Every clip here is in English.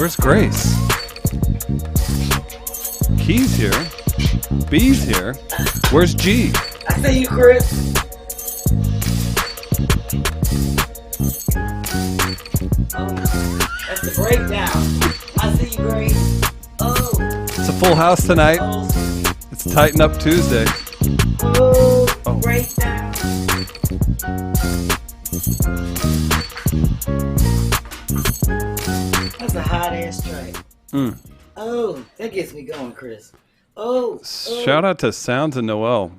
Where's Grace? Key's here. B's here. Where's G? I see you, Chris. Oh, that's the breakdown. I see you, Grace. Oh. It's a full house tonight. It's Tighten Up Tuesday. Oh. Breakdown. That's a hot ass track. Oh, that gets me going, Chris. Oh. Shout out to Sounds and Noel.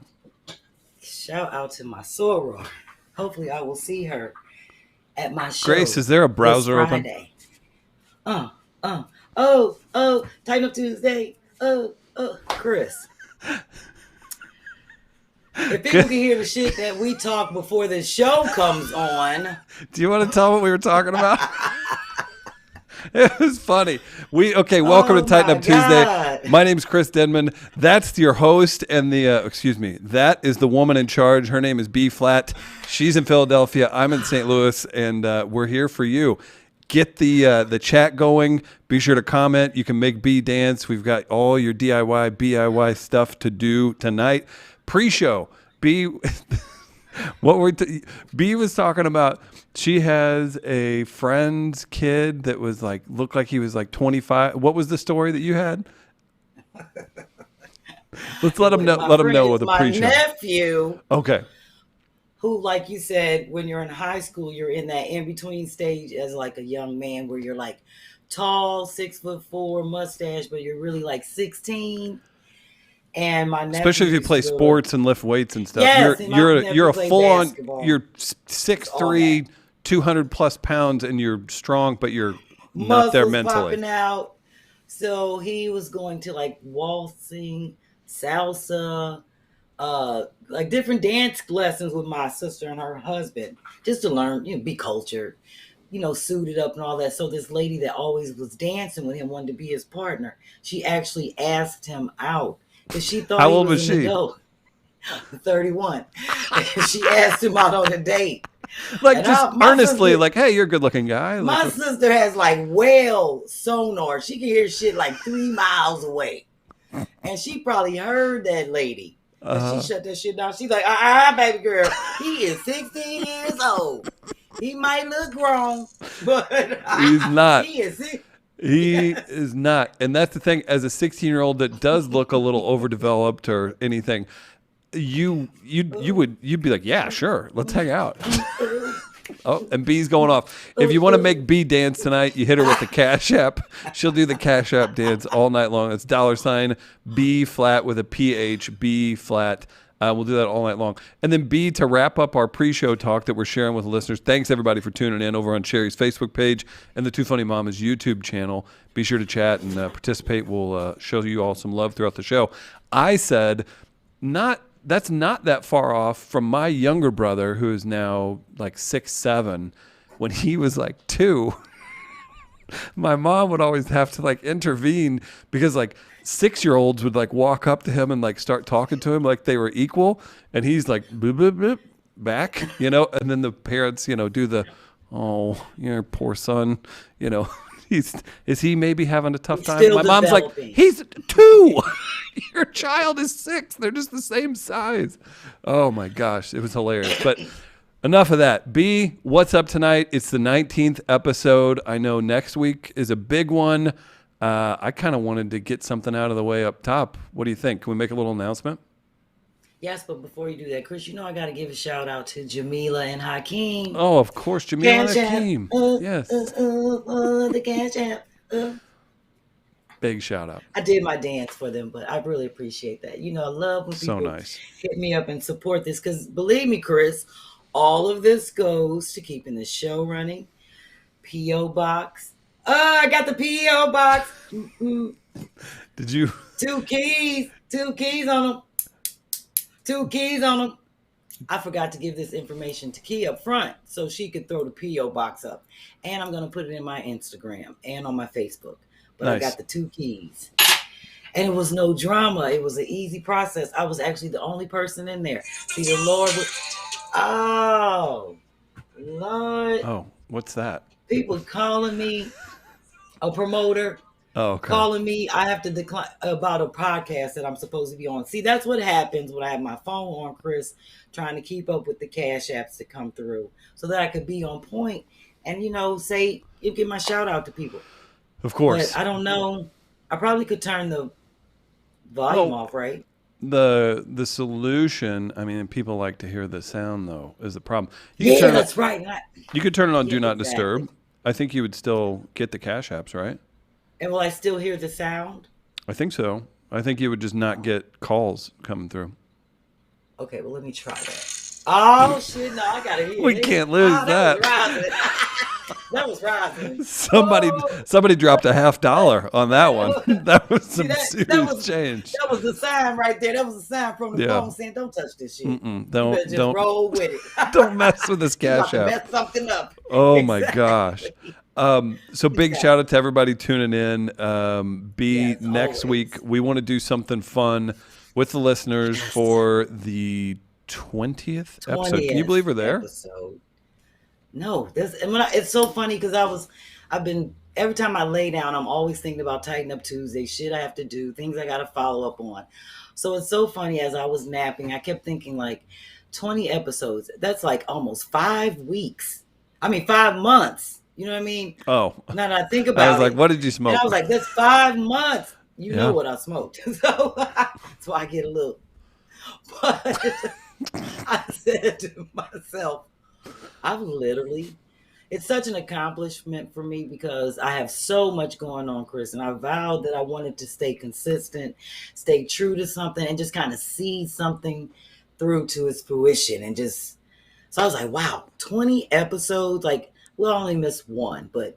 Shout out to my soror. Hopefully I will see her at my show. Grace, is there a browser open? Tighten Up Tuesday. Chris. If people can hear the shit that we talk before the show comes on. Do you want to tell what we were talking about? It was funny. Welcome to Tighten Up Tuesday. My name's Chris Denman. That's your host, and that is the woman in charge. Her name is B-Phlat. She's in Philadelphia. I'm in St. Louis, and we're here for you. Get the chat going. Be sure to comment. You can make B dance. We've got all your DIY stuff to do tonight. Pre-show. B was talking about. She has a friend's kid that was looked like he was 25. What was the story that you had? Let's let him know. Let him know with the pre-show. My nephew. Okay. Who, like you said, when you're in high school, you're in that in-between stage as a young man where you're tall, 6'4", mustache, but you're really 16. And my nephew, especially if you play sports and lift weights and stuff, yes, you're a full on. You're 6'3", 200 plus pounds, and you're strong, but you're not there mentally. Popping out. So he was going to waltzing, salsa, different dance lessons with my sister and her husband, just to learn, be cultured, suited up and all that. So this lady that always was dancing with him wanted to be his partner. She actually asked him out because she thought How he old was an she? adult. 31. And she asked him out on a date. Earnestly, hey, you're a good looking guy. My sister has whale sonar. She can hear shit 3 miles away. And she probably heard that lady. And she shut that shit down. She's like, baby girl, he is 16 years old. He might look grown, but he's not. He is not. And that's the thing, as a 16-year-old that does look a little overdeveloped or anything, you'd be like, yeah, sure, let's hang out. Oh, and B's going off. If you want to make B dance tonight, you hit her with the Cash App. She'll do the Cash App dance all night long. It's $ B-Phlat with a PH, B-Phlat. We'll do that all night long. And then B, to wrap up our pre-show talk that we're sharing with the listeners, thanks everybody for tuning in over on Sherri's Facebook page and the Two Funny Mamas YouTube channel. Be sure to chat and participate. We'll show you all some love throughout the show. I said, that's not that far off from my younger brother, who is now 6'7". When he was 2, my mom would always have to intervene because 6-year-olds would walk up to him and start talking to him like they were equal, and he's boop, boop, boop, back, and then the parents, do the, oh, your poor son, is he maybe having a tough time? My mom's he's 2. Your child is 6. They're just the same size. Oh my gosh, it was hilarious. But enough of that. B, what's up tonight? It's the 19th episode. I know next week is a big one. I kind of wanted to get something out of the way up top. What do you think? Can we make a little announcement? Yes, but before you do that, Chris, I got to give a shout out to Jamila and Hakeem. Oh, of course, Jamila and Hakeem. Yes. The Cash App. Big shout out. I did my dance for them, but I really appreciate that. I love when people hit me up and support this because believe me, Chris, all of this goes to keeping the show running. P.O. Box. I got the P.O. Box. Did you? 2 keys. 2 keys on them. 2 keys on them. I forgot to give this information to Key up front so she could throw the P.O. Box up. And I'm going to put it in my Instagram and on my Facebook. But nice. I got the 2 keys. And it was no drama. It was an easy process. I was actually the only person in there. See, the Lord was... Oh, Lord. Oh, what's that? People calling me. a promoter Oh, okay. calling me. I have to decline about a podcast that I'm supposed to be on. See, that's what happens when I have my phone on, Chris, trying to keep up with the cash apps that come through so that I could be on point and, say, give my shout out to people. Of But course. I don't know. I probably could turn the volume Well, off, right? the solution, I mean, people like to hear the sound though, is the problem. You could Yeah, turn it that's right. you could turn it on Yeah, do not exactly. disturb. I think you would still get the cash apps, right? And will I still hear the sound? I think so. I think you would just not Oh, get calls coming through. okay, well, let me try that. Oh, shit, no, I gotta hear We this. can't lose That was that. rising. That was rising. Somebody Oh, somebody dropped a $50 on that one. That was see some that serious was change. that was the sign right there. That was the sign from the Yeah. phone saying, "Don't touch this shit. Mm-mm. You better just Don't roll with it. don't mess with this You about cash to app. mess something up." Oh my gosh. Exactly. So big shout out Exactly. to everybody tuning in. B, Yes, next week always. we want to do something fun with the listeners Yes. for the 20th episode. Can you 20th believe we're there? episode. No, it's so funny because I've been every time I lay down, I'm always thinking about Tighten Up Tuesday, shit I have to do, things I got to follow up on. So it's so funny as I was napping, I kept thinking like 20 episodes. That's like almost 5 weeks. I mean, 5 months. You know what I mean? Oh, Now that I think I was about like, it, what did you and I smoke? was like, that's 5 months. You know Yeah. what I smoked, so that's why I get a little. But I said to myself, I've literally it's such an accomplishment for me because I have so much going on, Chris, and I vowed that I wanted to stay consistent, stay true to something, and just kind of see something through to its fruition. And just so I was like, wow, 20 episodes. Like, we'll only miss one, but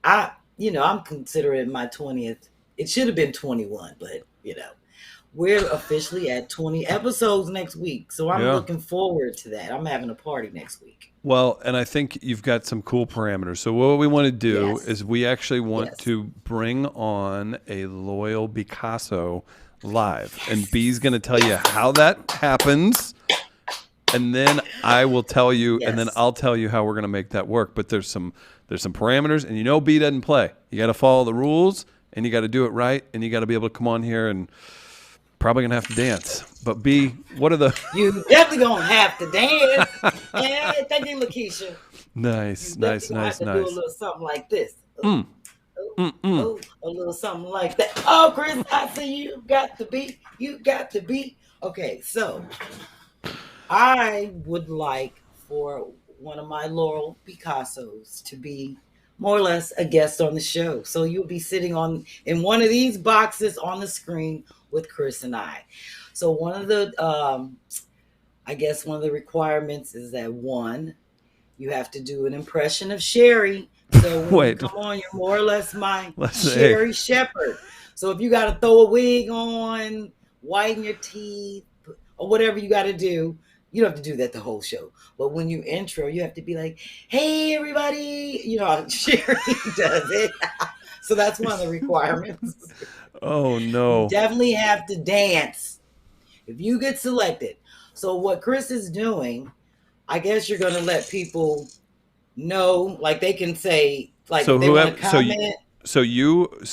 I'm considering my 20th. It should have been 21, but we're officially at 20 episodes next week. So I'm Yeah. looking forward to that. I'm having a party next week. Well, and I think you've got some cool parameters. So what we want to do Yes. is we actually want Yes. to bring on a loyal Picasso live, and B's going to tell you Yes. how that happens, and then I will tell you, and then Yes. I'll tell you how we're going to make that work. But there's some parameters, and B doesn't play. You got to follow the rules, and you got to do it right, and you got to be able to come on here and probably gonna have to dance. But B, what are the You definitely gonna have to dance. Yeah, thank you, Lakeisha. nice, You nice, definitely gonna nice, have to do a nice. little something like this. Mm, Oh, mm, mm. oh, a little something like that. Oh, Chris, I see you got the beat. You got the beat. Okay, so I would like for one of my Laurel Picassos to be more or less a guest on the show. So you'll be sitting in one of these boxes on the screen with Chris and I. So I guess one of the requirements is that one, you have to do an impression of Sherri. So when you Wait, come on, you're more or less my let's say Sherri Shepherd. So if you got to throw a wig on, whiten your teeth, or whatever you got to do, you don't have to do that the whole show. But when you intro, you have to be like, "Hey, everybody!" You know how Sherri does it. So that's one of the requirements. oh You no. definitely have to dance if you get selected. So what Chris is doing, I guess you're going to let people know, like they can say, like So if they want whoever, to comment. so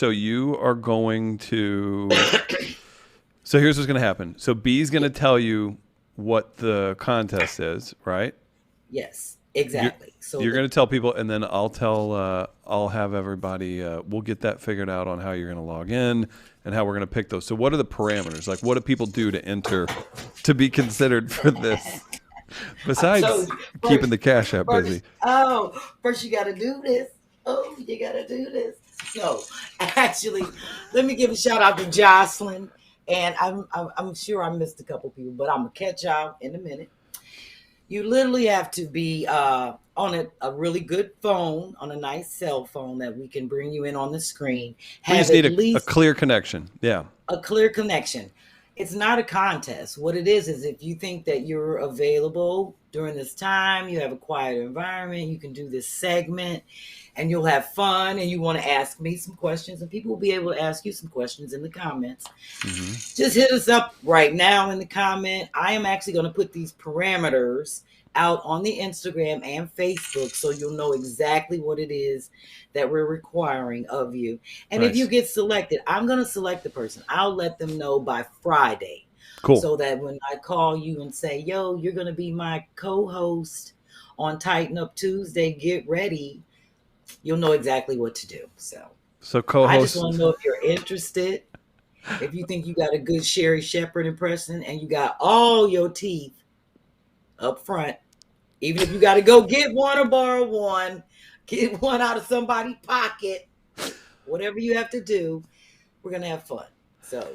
you are going to. So here's what's gonna happen. So B's gonna tell you what the contest is, right? Yes, You're, exactly. So you're gonna tell people, and then I'll have everybody. We'll get that figured out on how you're gonna log in and how we're gonna pick those. So what are the parameters? Like, what do people do to enter to be considered for this? so Besides keeping the cash app busy. first you got to do this. Oh, you got to do this. So actually, let me give a shout out to Jocelyn. And I'm sure I missed a couple people, but I'm gonna catch y'all in a minute. You literally have to be on a really good phone, on a nice cell phone that we can bring you in on the screen. We Have just at need a least clear connection. Yeah. a clear connection. It's not a contest. What it is if you think that you're available during this time, you have a quiet environment, you can do this segment and you'll have fun and you want to ask me some questions and people will be able to ask you some questions in the comments. Mm-hmm. Just hit us up right now in the comment. I am actually going to put these parameters out on the Instagram and Facebook, so you'll know exactly what it is that we're requiring of you. And if you get selected, I'm going to select the person. I'll let them know by Friday. Cool. So that when I call you and say, yo, you're going to be my co-host on Tighten Up Tuesday, get ready, you'll know exactly what to do. So co-host. I just want to know if you're interested. If you think you got a good Sherri Shepherd impression and you got all your teeth up front, even if you got to go get one or borrow one, get one out of somebody's pocket, whatever you have to do, we're going to have fun. So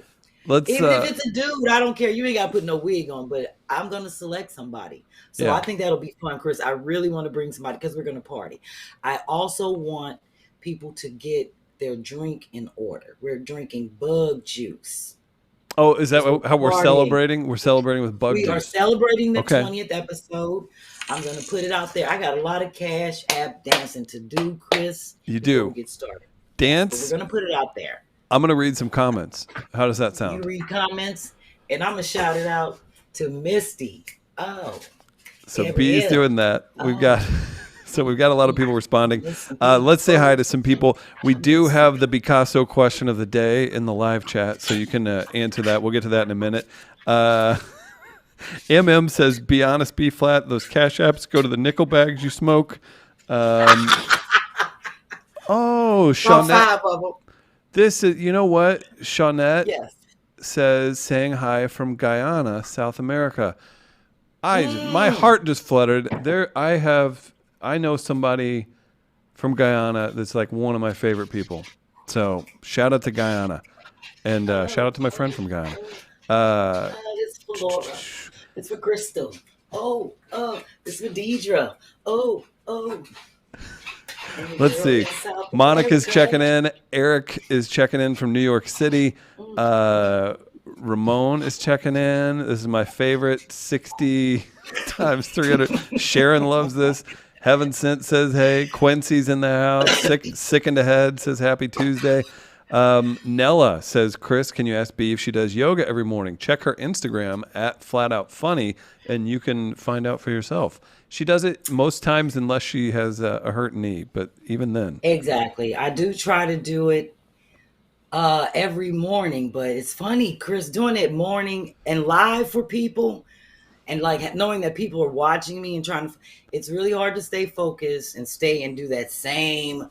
even if it's a dude, I don't care. You ain't got to put no wig on, but I'm going to select somebody. So I think that'll be fun, Chris. I really want to bring somebody because we're going to party. I also want people to get their drink in order. We're drinking bug juice. Oh, is that how we're celebrating? We're celebrating with bug juice. We are celebrating the 20th episode. I'm going to put it out there. I got a lot of Cash App dancing to do, Chris. You do. We get started. Dance? So we're going to put it out there. I'm going to read some comments. How does that sound? You read comments, and I'm going to shout it out to Misty. Oh. So B's doing that. We've got a lot of people responding. Let's say hi to some people. We do have the Picasso question of the day in the live chat, so you can answer that. We'll get to that in a minute. MM says, be honest, B-Phlat, those Cash Apps go to the nickel bags you smoke. Shawnette. This is, you know what? Shawnette says, saying hi from Guyana, South America. My heart just fluttered. I know somebody from Guyana that's like one of my favorite people. So shout out to Guyana, and shout out to my friend from Guyana. It's for Laura. It's for Crystal. Oh, it's for Deidre. Oh. Let's see. Monica's checking in. Eric is checking in from New York City. Ramon is checking in. This is my favorite. 60 times 300. Sharon loves this. Heaven Sent says, hey. Quincy's in the house. Sick in the head says, happy Tuesday. Nella says, Chris, can you ask B if she does yoga every morning? Check her Instagram at Flat Out Funny, and you can find out for yourself. She does it most times unless she has a hurt knee, but even then. Exactly. I do try to do it every morning, but it's funny, Chris, doing it morning and live for people and like knowing that people are watching me and it's really hard to stay focused and stay and do that same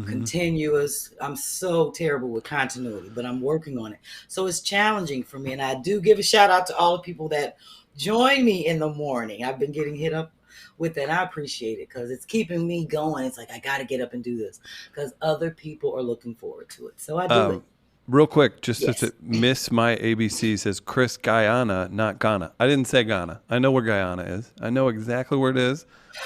continuous. I'm so terrible with continuity, but I'm working on it. So it's challenging for me. And I do give a shout out to all the people that join me in the morning. I've been getting hit up with that. I appreciate it because it's keeping me going. It's like, I got to get up and do this because other people are looking forward to it. So I do it. Real quick, just to miss my ABC says Chris Guyana, not Ghana. I didn't say Ghana. I know where Guyana is. I know exactly where it is.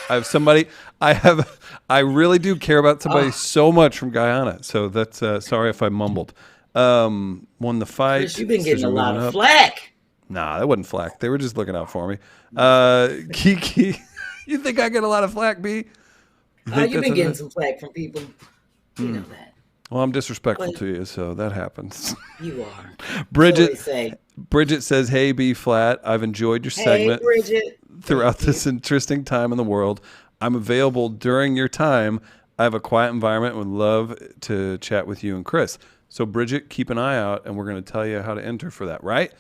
I have somebody. I really do care about somebody so much from Guyana. So that's sorry if I mumbled. Won the fight. Chris, you've been getting a lot of flack. Nah, that wasn't flack. They were just looking out for me. Kiki, you think I get a lot of flack, B? You've been getting some flack from people. You know that. Well, I'm disrespectful to you, so that happens. You are. Bridget says, hey, B-Phlat, I've enjoyed your segment throughout this interesting time in the world. I'm available during your time. I have a quiet environment and would love to chat with you and Chris. So, Bridget, keep an eye out, and we're going to tell you how to enter for that, right?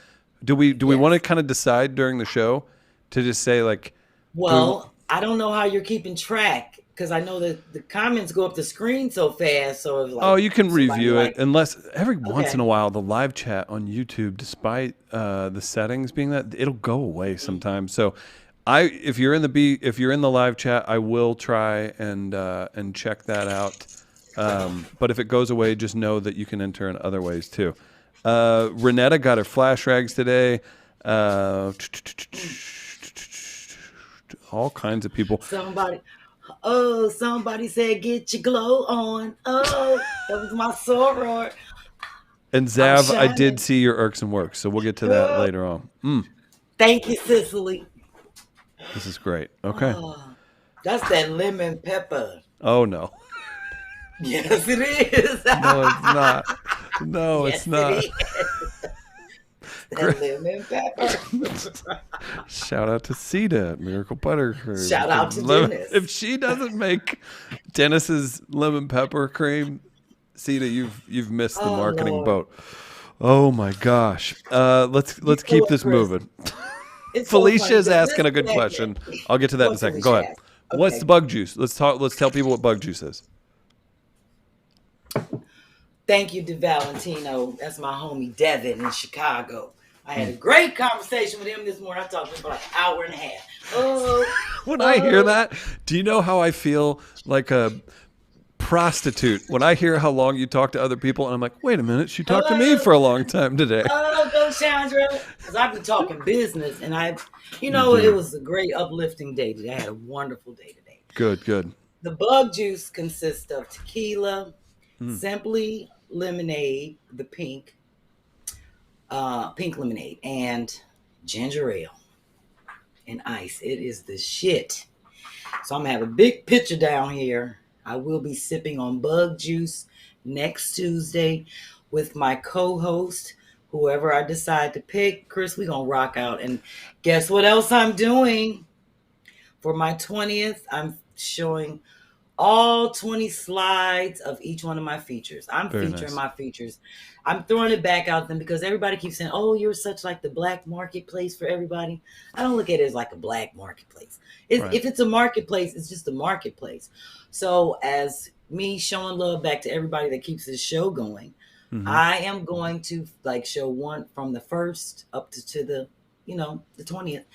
Do we want to kind of decide during the show to just say, like... Well, I don't know how you're keeping track. Because I know that the comments go up the screen so fast. So it's like, you can review it unless every once in a while the live chat on YouTube, despite the settings being that, it'll go away sometimes. So if you're in the live chat, I will try and check that out. But if it goes away, just know that you can enter in other ways too. Renetta got her flash rags today. All kinds of people. Somebody said, get your glow on. Oh, that was my soror. And Zav, I did see your irksome work, so we'll get to that later on. Thank you, Cicely. This is great. Okay. That's that lemon pepper. Oh, no. Yes, it is. No, it's not. No, it's not. That lemon pepper. Shout out to Sita at Miracle Buttercream. Shout out to Dennis. If she doesn't make Dennis's lemon pepper cream, Sita, you've missed the marketing boat. Oh my gosh. Let's keep this moving. Felicia's asking a good question. I'll get to that in a second. Go ahead. Okay. What's the bug juice? Let's tell people what bug juice is. Thank you to Valentino. That's my homie Devin in Chicago. I had a great conversation with him this morning. I talked to him for like an hour and a half. When I hear that, do you know how I feel like a prostitute when I hear how long you talk to other people, and I'm like, wait a minute, she talked to me for a long time today. Go Chandra, because I've been talking business, and it was a great uplifting day today. I had a wonderful day today. Good. The bug juice consists of tequila, simply lemonade, the pink lemonade, and ginger ale and ice. It is the shit. So I'm gonna have a big picture down here. I will be sipping on bug juice next Tuesday with my co-host, whoever I decide to pick. Chris, we're gonna rock out. And guess what else I'm doing? For my 20th, I'm showing all 20 slides of each one of my features. I'm Very featuring nice. My features. I'm throwing it back out them because everybody keeps saying, oh, you're such like the black marketplace for everybody. I don't look at it as like a black marketplace. If it's a marketplace, it's just a marketplace. So as me showing love back to everybody that keeps this show going, I am going to like show one from the first up to the 20th.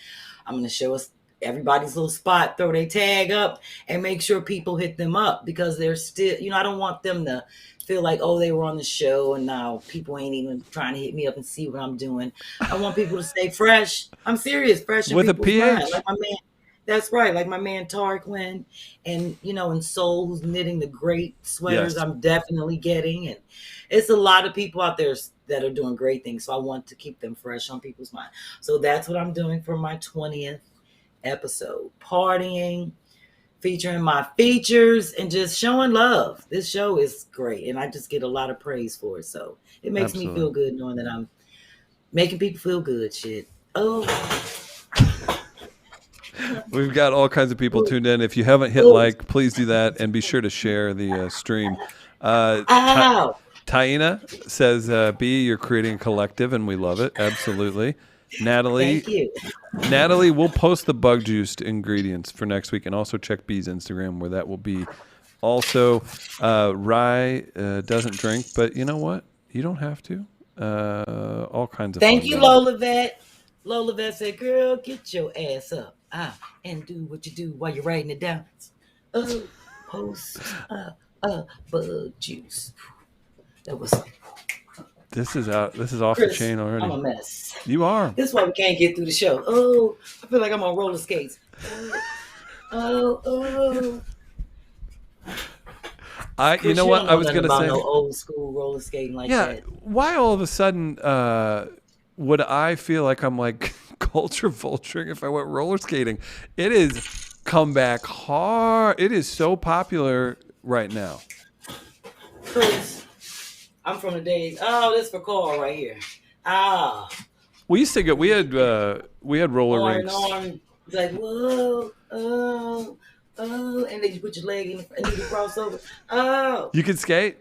I'm going to show us everybody's little spot, throw their tag up and make sure people hit them up because they're still, I don't want them to feel like, oh, they were on the show and now people ain't even trying to hit me up and see what I'm doing. I want people to stay fresh. I'm serious, fresh in with a people's PH. mind. Like my man, that's right. Like my man Tarek Lynn and, and Soul, who's knitting the great sweaters. Yes. I'm definitely getting. And it's a lot of people out there that are doing great things. So I want to keep them fresh on people's mind. So that's what I'm doing for my 20th episode, partying, featuring my features and just showing love. This show is great and I just get a lot of praise for it, so it makes me feel good knowing that I'm making people feel good. We've got all kinds of people tuned in. If you haven't hit like, please do that and be sure to share the stream. Taina says, B, you're creating a collective and we love it. Absolutely. Natalie, thank you. Natalie, we'll post the bug juiced ingredients for next week and also check B's Instagram where that will be. Also, Rye doesn't drink, but you know what? You don't have to. All kinds of Thank you, Lola Vet. Lola Vet said, girl, get your ass up and do what you do while you're writing it down. Post bug juice. That was... This is off Chris, the chain already. I'm a mess. You are. This is why we can't get through the show. Oh, I feel like I'm on roller skates. Oh. Chris, you know what I was going to say? No old school roller skating like that. Yeah. Why all of a sudden would I feel like I'm like culture vulturing if I went roller skating? It is come back hard. It is so popular right now. Chris. I'm from the days. Oh, this for Carl right here. We used to go. We had roller rinks. It's like whoa, oh, and then you put your leg in and do the crossover. Oh, you could skate.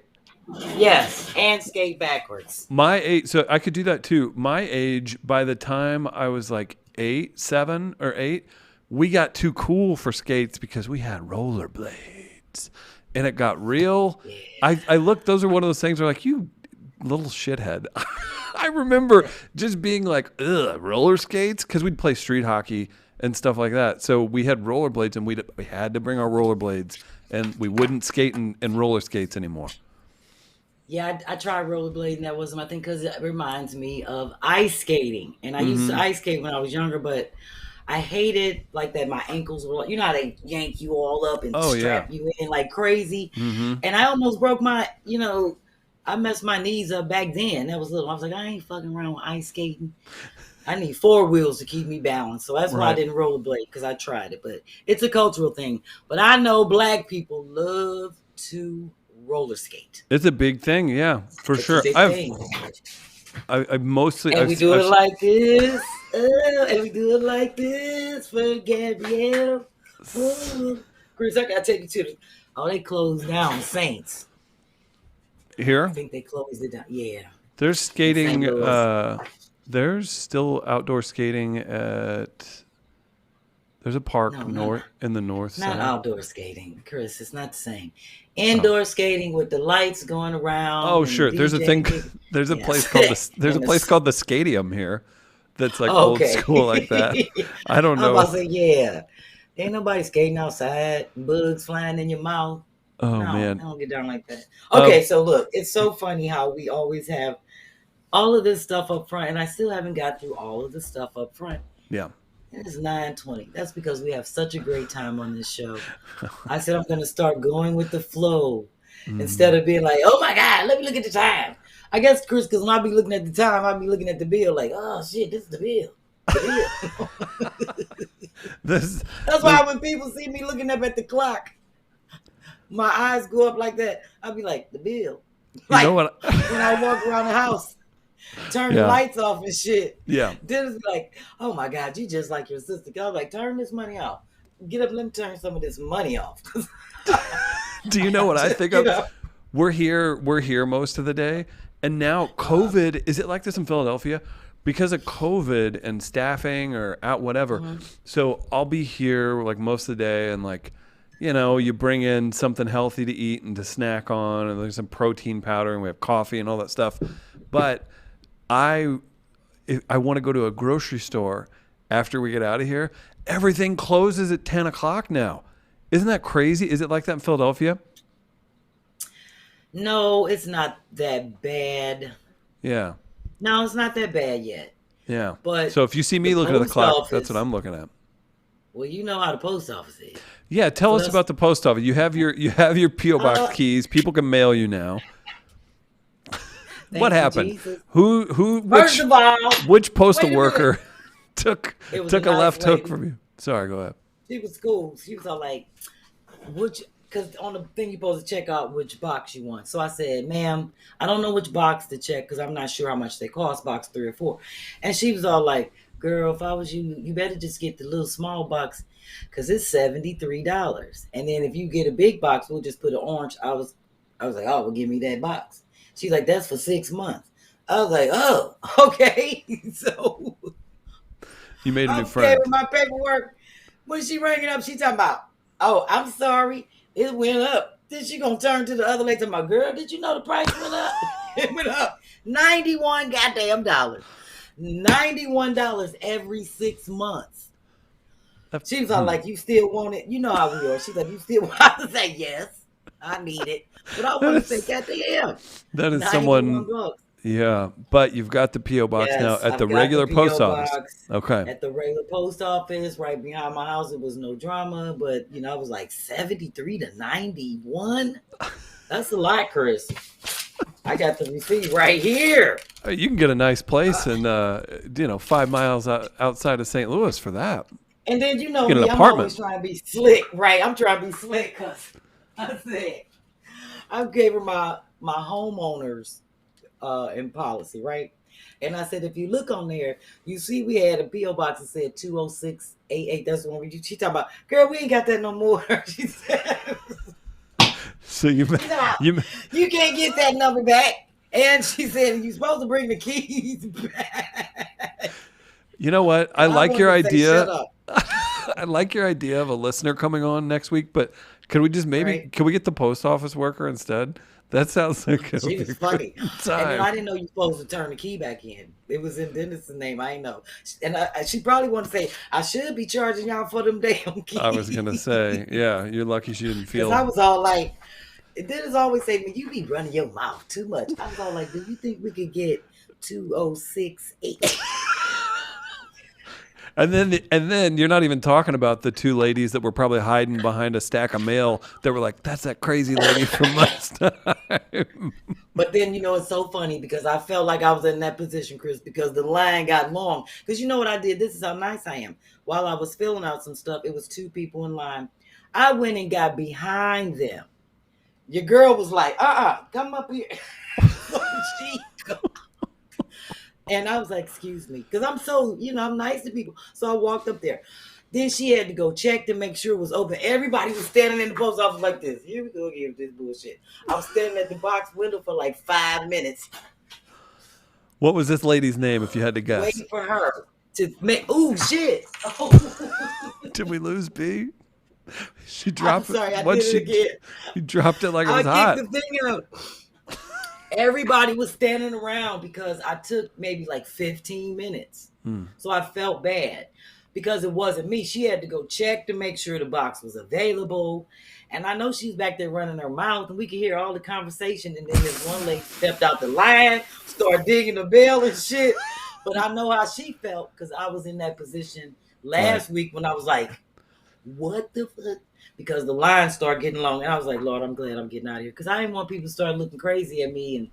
Yes, and skate backwards. My age, so I could do that too. My age, by the time I was like 7 or 8, we got too cool for skates because we had rollerblades. And it got real. Yeah. I looked, those are one of those things where like, you little shithead. I remember just being like, ugh, roller skates? Because we'd play street hockey and stuff like that. So we had rollerblades and we had to bring our rollerblades and we wouldn't skate in roller skates anymore. Yeah, I tried rollerblading. That wasn't my thing because it reminds me of ice skating. And I used to ice skate when I was younger, but I hated like that. My ankles were, how they yank you all up and strap you in like crazy. And I almost broke my, I messed my knees up back then. That was little. I was like, I ain't fucking around with ice skating. I need 4 wheels to keep me balanced. So that's why I didn't rollerblade because I tried it. But it's a cultural thing. But I know black people love to roller skate. It's a big thing. Yeah, for sure. I mostly And we do it like this. And we do it like this for Gabrielle. Oh, Chris, I gotta take you to the. Oh, they closed down Saints. I here. think they closed it down. Yeah. There's In skating. St. Louis. There's still outdoor skating at. There's a park No, in the north not side. outdoor skating, Chris. It's not the same. Indoor skating with the lights going around. Oh, and sure. the There's a thing. DJ. There's a Yes. place called the. There's a And place called the Stadium here, that's like old okay. school like that. I don't I'm know. about to say, yeah. Ain't nobody skating outside, bugs flying in your mouth. Oh No, man. I don't get down like that. Okay, so look, it's so funny how we always have all of this stuff up front, and I still haven't got through all of the stuff up front. Yeah. It's 9:20. That's because we have such a great time on this show. I said I'm going to start going with the flow instead of being like, oh my God, let me look at the time. I guess, Chris, because when I be looking at the time, I be looking at the bill like, oh shit, this is the bill. That's why when people see me looking up at the clock, my eyes go up like that. I'll be like, the bill. Like, You know what? when I walk around the house, turn the lights off and shit. Yeah. Then it's like, oh my God, you just like your sister. I was like, turn this money off. Get up, let me turn some of this money off. Do you know what I think of? We're here most of the day. And now COVID, is it like this in Philadelphia? Because of COVID and staffing or out whatever. So I'll be here like most of the day, and like, you know, you bring in something healthy to eat and to snack on, and there's some protein powder, and we have coffee and all that stuff. But I want to go to a grocery store after we get out of here. Everything closes at 10 o'clock now. Isn't that crazy? Is it like that in Philadelphia? No, it's not that bad. Yeah. No, it's not that bad yet. Yeah. But so if you see me looking at the post clock, office- that's what I'm looking at. Well, you know how the post office is. Yeah, tell us that's- about the post office. You have your P.O. box keys. People can mail you now. What you, happened? Jesus. First of all, which postal wait a worker took It was a a nice left hook lady. from you? Sorry, go ahead. she was cool. She was all like, because on the thing you're supposed to check out which box you want. So I said, ma'am, I don't know which box to check because I'm not sure how much they cost, box 3 or 4. And she was all like, girl, if I was you, you better just get the little small box because it's $73. And then if you get a big box, we'll just put an orange. I was like, oh, well, give me that box. She's like, that's for 6 months. I was like, oh, okay. So You made a new I'm friend. with my paperwork. When she rang it up, she talking about, oh, I'm sorry, it went up. Then she gonna turn to the other lady talking about, girl, did you know the price went up? It went up $91 goddamn dollars. $91 every 6 months. She was all like, you still want it? You know how we are. She's like, you still want it? I was like, yes, I need it. But I want to say, goddamn. That is someone. $91. Yeah, but you've got the P.O. box now at I've the got regular the P.O. post office. box Okay. At the regular post office, right behind my house. It was no drama, but you know, it was like 73 to 91. That's a lot, Chris. I got the receipt right here. You can get a nice place in 5 miles outside of St. Louis for that. And then you know Get an me, I'm apartment. always trying to be slick, right? I'm trying to be slick because I said I gave her my homeowners in policy, right? And I said, if you look on there, you see we had a P.O. box that said 20688. That's the one she talking about. Girl, we ain't got that no more. She said, So you can't get that number back. And she said, you're supposed to bring the keys back. You know what? I like your wanted to say, idea. shut up. I like your idea of a listener coming on next week, but could we just can we get the post office worker instead? That sounds like She was funny. And time. then I didn't know you're supposed to turn the key back in. It was in Dennis's name. I didn't know. And she probably wanted to say, I should be charging y'all for them damn keys. I was going to say, yeah, you're lucky she didn't feel. Because I was all like, Dennis always say to me, you be running your mouth too much. I was all like, do you think we could get 2068? And then you're not even talking about the 2 ladies that were probably hiding behind a stack of mail that were like, that's that crazy lady from last time. But then, you know, it's so funny because I felt like I was in that position, Chris, because the line got long. Because you know what I did? This is how nice I am. While I was filling out some stuff, it was 2 people in line. I went and got behind them. Your girl was like, come up here. And I was like, excuse me. Because I'm so, I'm nice to people. So I walked up there. Then she had to go check to make sure it was open. Everybody was standing in the post office like this. Here we go again with this bullshit. I was standing at the box window for like 5 minutes. What was this lady's name, if you had to guess? Waiting for her to make. Ooh, shit. Did we lose B? She dropped I'm sorry, it. I What did it again. You dropped it like it was hot. I kicked the thing out. Everybody was standing around because I took maybe like 15 minutes. So I felt bad because it wasn't me. She had to go check to make sure the box was available. And I know she's back there running her mouth and we could hear all the conversation. And then this one lady stepped out the line, started digging the bell and shit. But I know how she felt because I was in that position last week when I was like, what the fuck? Because the line started getting long. And I was like, Lord, I'm glad I'm getting out of here. Because I didn't want people to start looking crazy at me and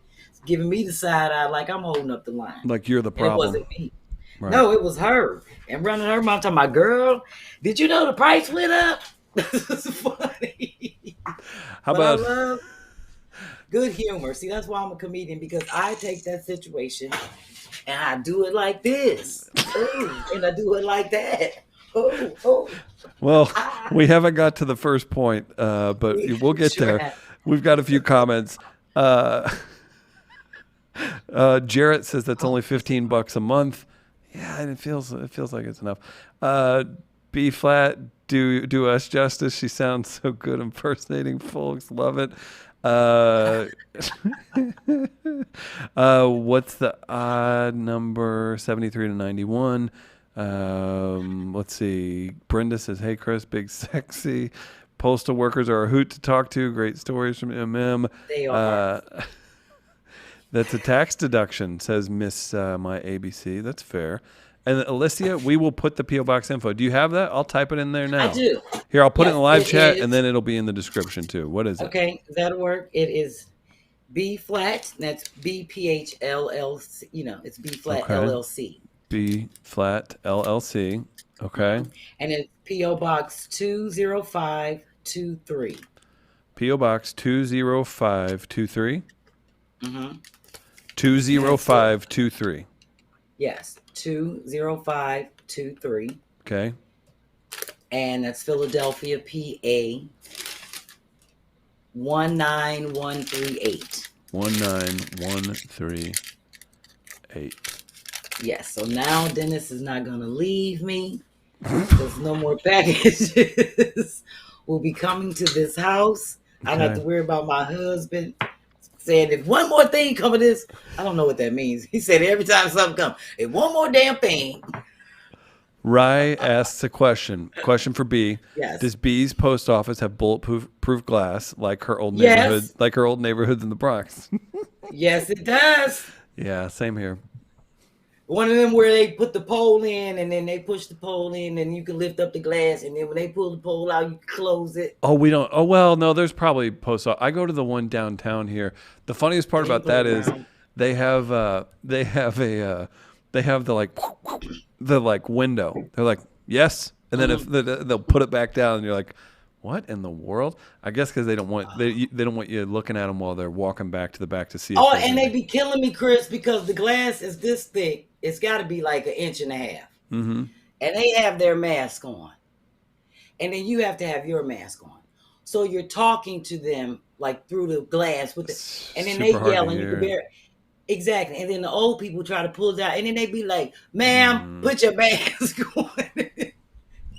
giving me the side eye like I'm holding up the line. Like you're the problem. And it wasn't me. Right. No, it was her. And running her mouth talking about, girl, did you know the price went up? This is funny. How about... I love good humor. See, that's why I'm a comedian, because I take that situation and I do it like this. Ooh, and I do it like that. Oh. Well, we haven't got to the first point, but we'll get there. We've got a few comments. Jarrett says that's only $15 a month. Yeah, and it feels like it's enough. B-Phlat, do us justice. She sounds so good impersonating folks. Love it. What's the odd number? 73 to 91. Let's see. Brenda says, hey, Chris, big sexy. Postal workers are a hoot to talk to. Great stories from MM. They are. That's a tax deduction, says Miss My ABC. That's fair. And Alicia, we will put the P.O. Box info. Do you have that? I'll type it in there now. I do. Here, I'll put it in the live chat, and then it'll be in the description, too. What is it? Okay, that'll work. It is B-Phlat. That's B-P-H-L-L-C. It's B-Phlat LLC. B-Phlat LLC. Okay. And it's P.O. Box 20523. P.O. Box 20523. Mm-hmm. 20523. Yes, 20523. Okay. And that's Philadelphia, PA 19138. 19138. Yes. So now Dennis is not going to leave me. There's no more packages will be coming to this house. I don't have to worry about my husband saying, if one more thing come of this, I don't know what that means. He said every time something comes, if one more damn thing. Rye asks a question. Question for B. Yes. Does B's post office have bulletproof glass like her old neighborhood, like her old neighborhoods in the Bronx? Yes, it does. Yeah, same here. One of them where they put the pole in and then they push the pole in and you can lift up the glass, and then when they pull the pole out, you close it. Oh, we don't. Oh, well, no, there's probably post office. I go to the one downtown here. The funniest part about that is they have the window. They're like, yes. And then if they'll put it back down and you're like, what in the world? I guess because they don't want they don't want you looking at them while they're walking back to the back to see. Oh, and they be killing me, Chris, because the glass is this thick. It's got to be like 1.5 inches. Mm-hmm. And they have their mask on. And then you have to have your mask on. So you're talking to them like through the glass with and then they yell and you can bear. Exactly. And then the old people try to pull it out. And then they be like, ma'am, put your mask on.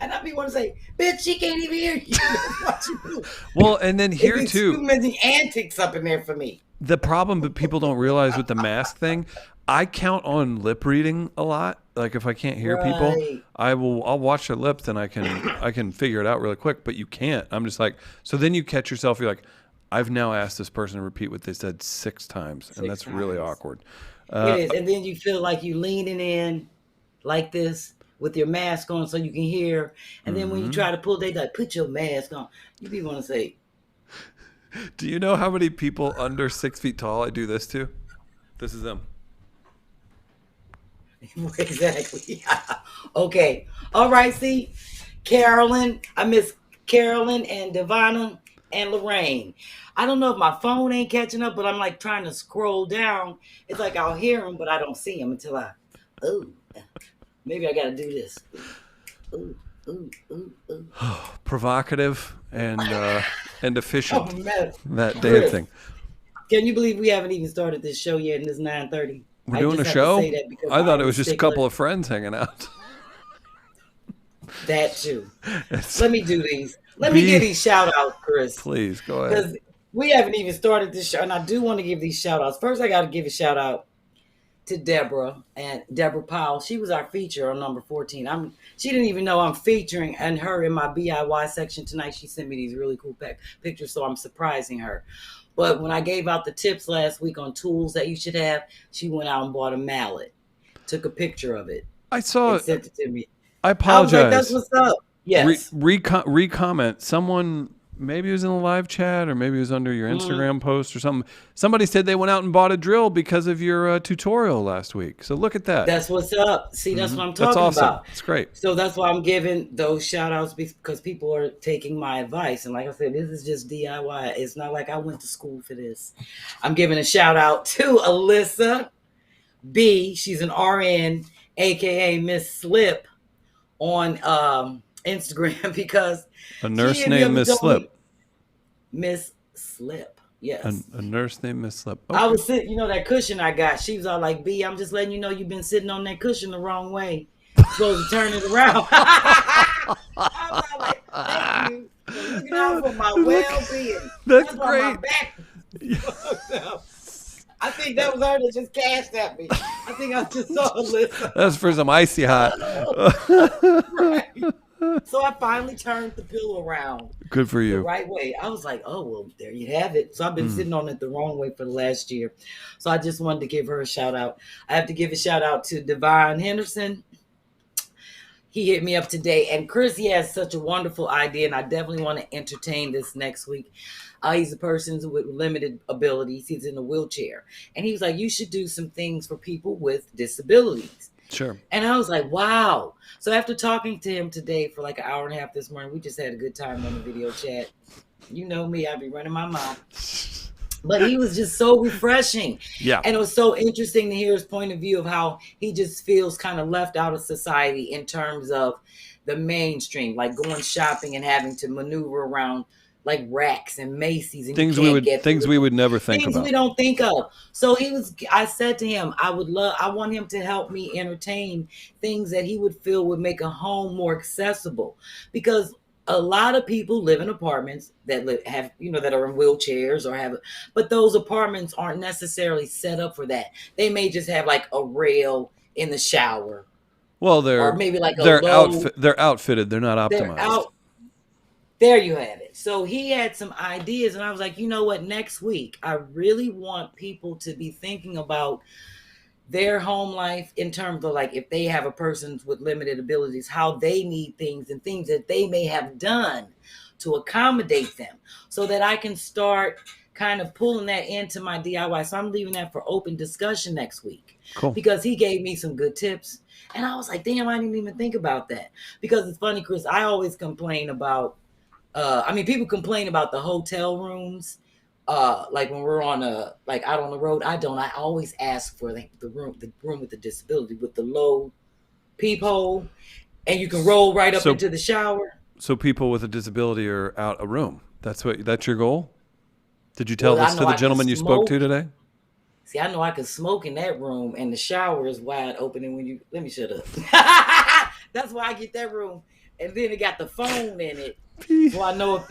And I be want to say, bitch, she can't even hear you. What you do. Well, and then here too. Too many antics up in there for me. The problem that people don't realize with the mask thing, I count on lip reading a lot. Like if I can't hear people, I'll watch their lips and I can figure it out really quick, but you can't. I'm just like, so then you catch yourself, you're like, I've now asked this person to repeat what they said 6 times, and that's really awkward. It is. And then you feel like you leaning in like this with your mask on so you can hear. And then when you try to pull, they like, put your mask on. You be want to say. Do you know how many people under 6 feet tall I do this to? This is them. Exactly. Okay. All right. See, Carolyn. I miss Carolyn and Devonna. and Lorraine. I don't know if my phone ain't catching up, but I'm like trying to scroll down. It's like I'll hear them, but I don't see them until oh, maybe I got to do this. Ooh, ooh, ooh, ooh. Provocative and efficient. Oh, man. That damn Chris, thing. can you believe we haven't even started this show yet and it's 9:30? We're doing a show? I thought it was just a couple of friends hanging out. That too. Let me do these. Let me give these shout outs, Chris. Please, go ahead. Because we haven't even started this show, and I do want to give these shout outs. First, I got to give a shout out to Deborah and Deborah Powell. She was our feature on number 14. She didn't even know I'm featuring and her in my BIY section tonight. She sent me these really cool pictures, so I'm surprising her. But when I gave out the tips last week on tools that you should have, she went out and bought a mallet, took a picture of it. I saw it, sent it to me. I apologize. I was like, that's what's up. Yes. Re-comment. Someone, maybe it was in the live chat or maybe it was under your Instagram post or something. Somebody said they went out and bought a drill because of your tutorial last week. So look at that. That's what's up. See, that's what I'm talking about. It's great. So that's why I'm giving those shout outs, because people are taking my advice. And like I said, this is just DIY. It's not like I went to school for this. I'm giving a shout out to Alyssa B. She's an RN, aka Miss Slip, on Instagram, because a nurse named Miss Slip. Miss Slip, yes. A nurse named Miss Slip. Okay. I was sitting, that cushion I got. She was all like, B, I'm just letting you know you've been sitting on that cushion the wrong way. You're supposed to turn it around. I was all like, thank you for looking out for my well-being. That's great. My back. I think that was her that just cashed at me. I think I just saw a list. That's for some icy hot. Right. So I finally turned the pillow around. Good for you. The right way. I was like, oh, well, there you have it. So I've been sitting on it the wrong way for the last year. So I just wanted to give her a shout out. I have to give a shout out to Devon Henderson. He hit me up today. And Chris, he has such a wonderful idea. And I definitely want to entertain this next week. He's a person with limited abilities. He's in a wheelchair. And he was like, you should do some things for people with disabilities. Sure. And I was like, wow. So after talking to him today for like an hour and a half this morning, we just had a good time on the video chat. You know me, I'd be running my mouth. But he was just so refreshing. Yeah. And it was so interesting to hear his point of view of how he just feels kind of left out of society in terms of the mainstream, like going shopping and having to maneuver around like Racks and Macy's and things we would never think about. Things we don't think of. So I said to him, I want him to help me entertain things that he would feel would make a home more accessible, because a lot of people live in apartments that have that are in wheelchairs but those apartments aren't necessarily set up for that. They may just have like a rail in the shower. Well, or maybe like they're outfitted. They're not optimized. There you have it. So he had some ideas, and I was like, you know what? Next week, I really want people to be thinking about their home life in terms of like if they have a person with limited abilities, how they need things and things that they may have done to accommodate them, so that I can start kind of pulling that into my DIY. So I'm leaving that for open discussion next week. Cool. Because he gave me some good tips. And I was like, damn, I didn't even think about that. Because it's funny, Chris, I always complain about people complain about the hotel rooms. Like when we're on out on the road, I always ask for the room with the disability with the low peephole, and you can roll right up into the shower. So people with a disability are out a room. That's your goal? Did you tell this to the gentleman you spoke to today? See, I know I can smoke in that room, and the shower is wide open. And let me shut up. That's why I get that room, and then it got the phone in it. So I know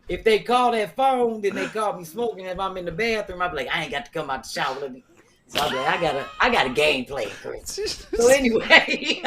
if they call that phone, then they call me smoking. If I'm in the bathroom, I'll be like, I ain't got to come out the shower. So I'll be like, I got a game plan, Chris. So anyway.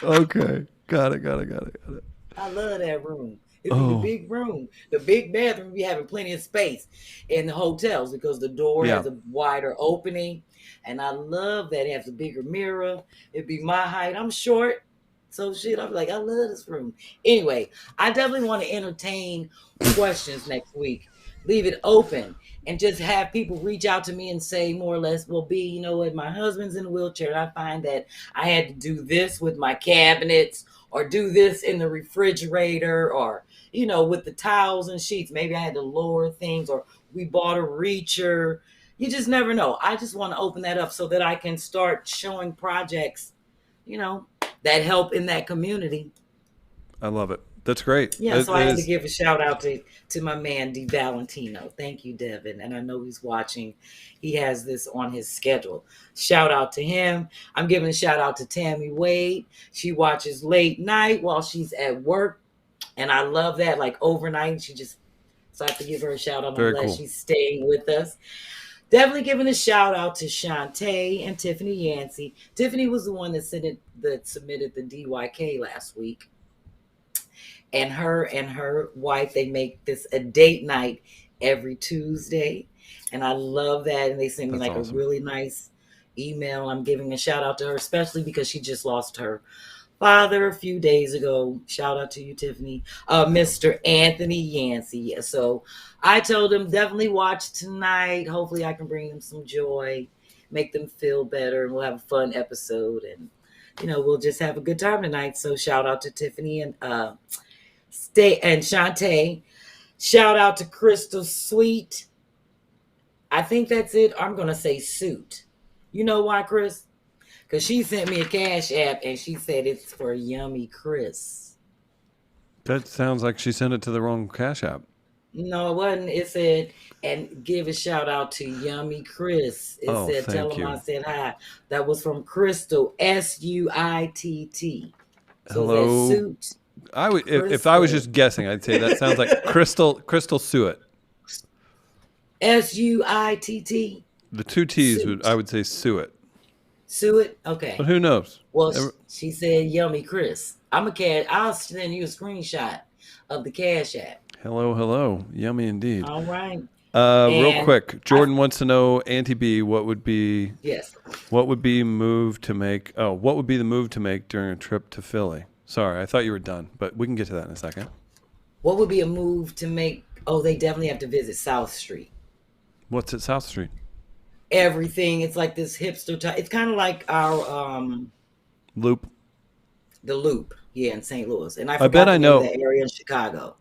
Okay. Got it. I love that room. It's the big room. The big bathroom, we having plenty of space in the hotels because the door has a wider opening. And I love that it has a bigger mirror. It'd be my height. I'm short. So I'm like, I love this room. Anyway, I definitely want to entertain questions next week. Leave it open and just have people reach out to me and say more or less, well, B, you know what? My husband's in a wheelchair. And I find that I had to do this with my cabinets or do this in the refrigerator or, with the towels and sheets. Maybe I had to lower things, or we bought a reacher. You just never know. I just want to open that up so that I can start showing projects, that help in that community. I love it. That's great. Yeah, so I had to give a shout out to my man, D Valentino. Thank you, Devin. And I know he's watching. He has this on his schedule. Shout out to him. I'm giving a shout out to Tammy Wade. She watches late night while she's at work. And I love that. Like overnight, so I have to give her a shout out unless she's staying with us. Definitely giving a shout out to Shantae and Tiffany Yancey. Tiffany was the one that submitted the DYK last week. And her wife, they make this a date night every Tuesday. And I love that. And they sent me awesome. A really nice email. I'm giving a shout out to her, especially because she just lost her father a few days ago. Shout out to you, Tiffany. Mr. Anthony Yancey. So I told them definitely watch tonight. Hopefully I can bring them some joy, make them feel better, and we'll have a fun episode. And, we'll just have a good time tonight. So shout out to Tiffany and Shantae. Shout out to Crystal Sweet. I think that's it. I'm going to say Suit. You know why, Chris? Because she sent me a Cash App and she said it's for Yummy Chris. That sounds like she sent it to the wrong Cash App. No, it wasn't. It said, and give a shout out to Yummy Chris. It said, tell him I said hi. That was from Crystal, Suitt. So hello. That's Suit. I would, if I was just guessing, I'd say that sounds like Crystal Suitt. Suitt. The two T's I would say Suitt. Suitt? Okay. But who knows? Well, she said Yummy Chris. I'll send you a screenshot of the Cash App. Hello. Yummy indeed. All right. Real quick, Jordan wants to know, Auntie B, what would be the move to make during a trip to Philly? Sorry, I thought you were done, but we can get to that in a second. What would be a move to make? Oh, they definitely have to visit South Street. What's at South Street? Everything. It's like this hipster type. It's kind of like our Loop. The Loop, in St. Louis. And I bet I know that area in Chicago.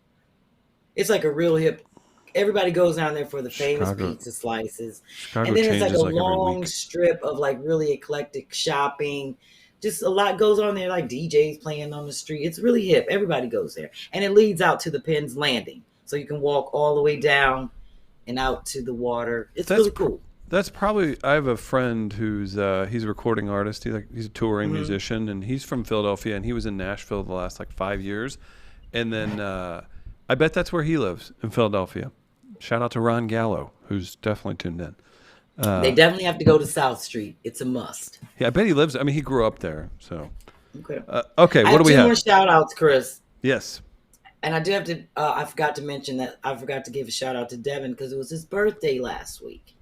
It's like a real hip. Everybody goes down there for the famous pizza slices. Chicago, and then it's like a long strip of like really eclectic shopping. Just a lot goes on there, like DJs playing on the street. It's really hip. Everybody goes there. And it leads out to the Penn's Landing. So you can walk all the way down and out to the water. That's really cool. That's probably, I have a friend who's, he's a recording artist. He's a touring musician, and he's from Philadelphia, and he was in Nashville the last 5 years. And then I bet that's where he lives, in Philadelphia. Shout out to Ron Gallo, who's definitely tuned in. They definitely have to go to South Street. It's a must. Yeah, I bet he lives. I mean, he grew up there. So, okay. What do we have? 2 more shout outs, Chris. Yes. And I do have to. I forgot to mention that. I forgot to give a shout out to Devin because it was his birthday last week.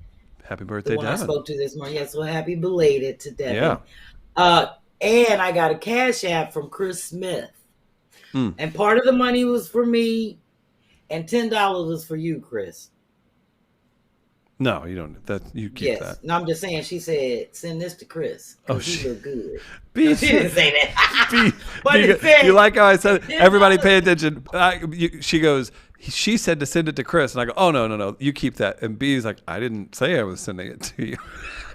Happy birthday, Devin! I spoke to this morning. Yeah, so happy belated to Devin. Yeah. And I got a Cash App from Chris Smith, and part of the money was for me, and $10 was for you, Chris. No, you don't. That you keep that. No, I'm just saying. She said, "Send this to Chris because he look good." She didn't say that. You like how I said it? Everybody pay attention. She goes. She said to send it to Chris, and I go, "Oh no, you keep that." And B's like, "I didn't say I was sending it to you."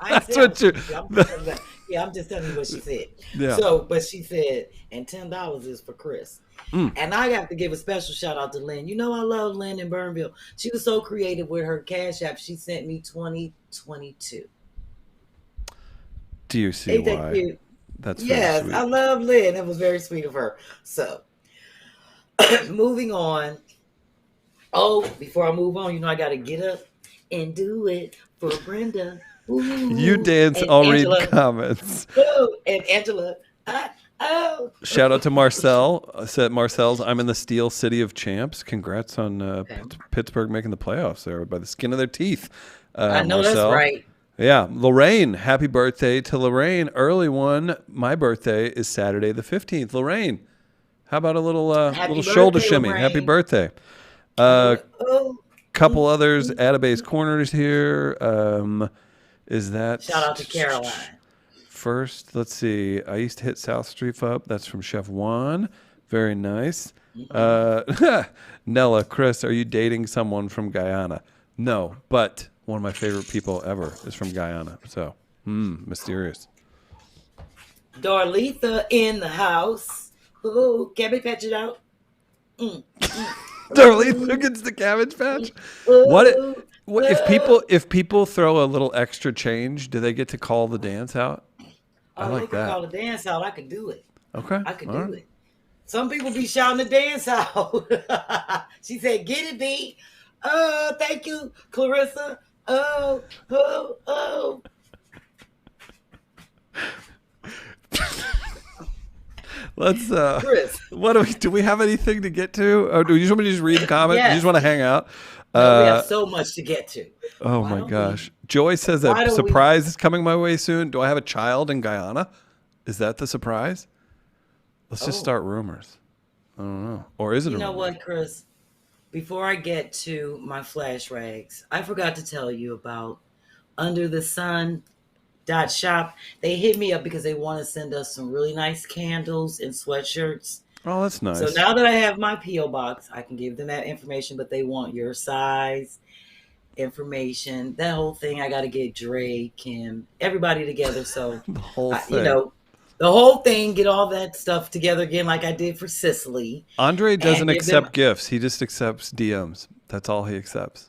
That's what you. I'm just telling you what she said. Yeah. So, but she said, and $10 is for Chris. And I have to give a special shout out to Lynn. You know I love Lynn in Burnville. She was so creative with her Cash App. She sent me 2022. Do you see why? Cute? That's yes, sweet. I love Lynn. That was very sweet of her. So, moving on. Oh, before I move on, I got to get up and do it for Brenda. Ooh, you dance, I'll Angela. read comments. Ooh, and Angela. Shout out to Marcel. Said Marcel's, I'm in the Steel City of Champs. Congrats on Pittsburgh making the playoffs there by the skin of their teeth. I know Marcel. That's right. Yeah. Lorraine, happy birthday to Lorraine. Early one. My birthday is Saturday the 15th. Lorraine, how about a little shoulder shimmy? Lorraine. Happy birthday. Couple others, Atabase Corners here. Is that... Shout out to Caroline. First, let's see. I used to hit South Street up. That's from Chef Juan. Very nice. Nella, Chris, are you dating someone from Guyana? No, but one of my favorite people ever is from Guyana. So, mysterious. Darletha in the house. Ooh, Cabbage Patch it out. Darlene gets the Cabbage Patch. What if people throw a little extra change? Do they get to call the dance out? I like they could that. call the dance out. I could do it. Okay, I could do it. Some people be shouting the dance out. She said, "Get it, B." Oh, thank you, Clarissa. Oh. Let's. Chris. What do we have anything to get to? Or do you just want me to just read comments? Yes. You just want to hang out? No, we have so much to get to. Oh my gosh! Joy says that surprise is coming my way soon. Do I have a child in Guyana? Is that the surprise? Let's just start rumors. I don't know. Or is it? You know what, Chris? Before I get to my flash rags, I forgot to tell you about Under the Sun .shop. They hit me up because they want to send us some really nice candles and sweatshirts. Oh, that's nice. So now that I have my P.O. box, I can give them that information, but they want your size, information, that whole thing. I got to get Dre, Kym, everybody together. So the whole thing. The whole thing, get all that stuff together again like I did for Sicily. Andre doesn't accept gifts. He just accepts DMs. That's all he accepts.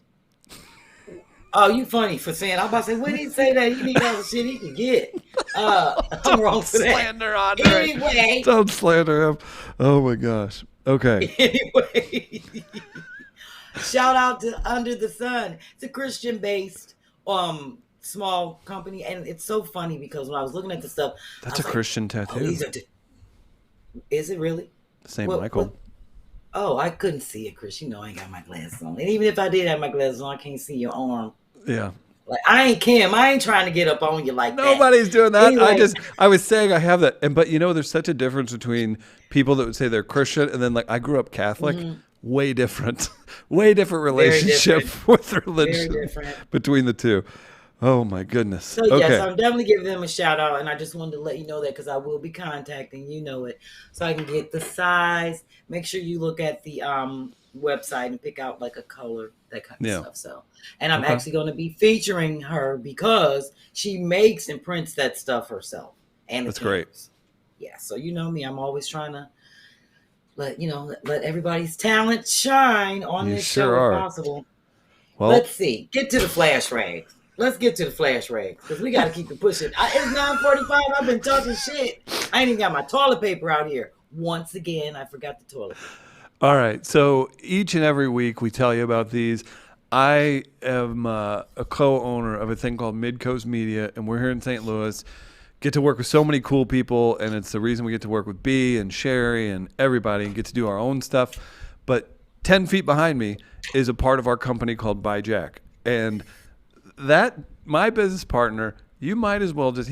Oh, you funny for saying. I'm about to say, when he say that, he need all the shit he can get. I'm wrong for that. Slander Andre. Anyway. Don't slander him. Oh, my gosh. Okay. Anyway. Shout out to Under the Sun. It's a Christian-based small company. And it's so funny because when I was looking at the stuff. That's a Christian tattoo. Is it really? St. Michael. Oh, I couldn't see it, Chris. You know I ain't got my glasses on. And even if I did have my glasses on, I can't see your arm. Yeah. Like, I ain't Kym. I ain't trying to get up on you like Nobody's doing that. Anyway. I was saying I have that. But there's such a difference between people that would say they're Christian and then I grew up Catholic. Mm-hmm. Way different relationship with religion between the two. Oh my goodness. So yes, I'm definitely giving them a shout out, and I just wanted to let you know that because I will be contacting it, so I can get the size. Make sure you look at the website and pick out like a color, that kind of stuff. So, and I'm actually going to be featuring her because she makes and prints that stuff herself. And that's great. Yeah. So you know me, I'm always trying to let everybody's talent shine on this show if possible. Well, let's see. Get to the flash rags. Let's get to the flash rags because we got to keep it pushing. It's 9:45. I've been talking shit. I ain't even got my toilet paper out here. Once again, I forgot the toilet paper. All right. So each and every week we tell you about these. I am a co-owner of a thing called Midcoast Media, and we're here in St. Louis. Get to work with so many cool people, and it's the reason we get to work with B and Sherri and everybody and get to do our own stuff. But 10 feet behind me is a part of our company called By Jack. And that my business partner, he might as well just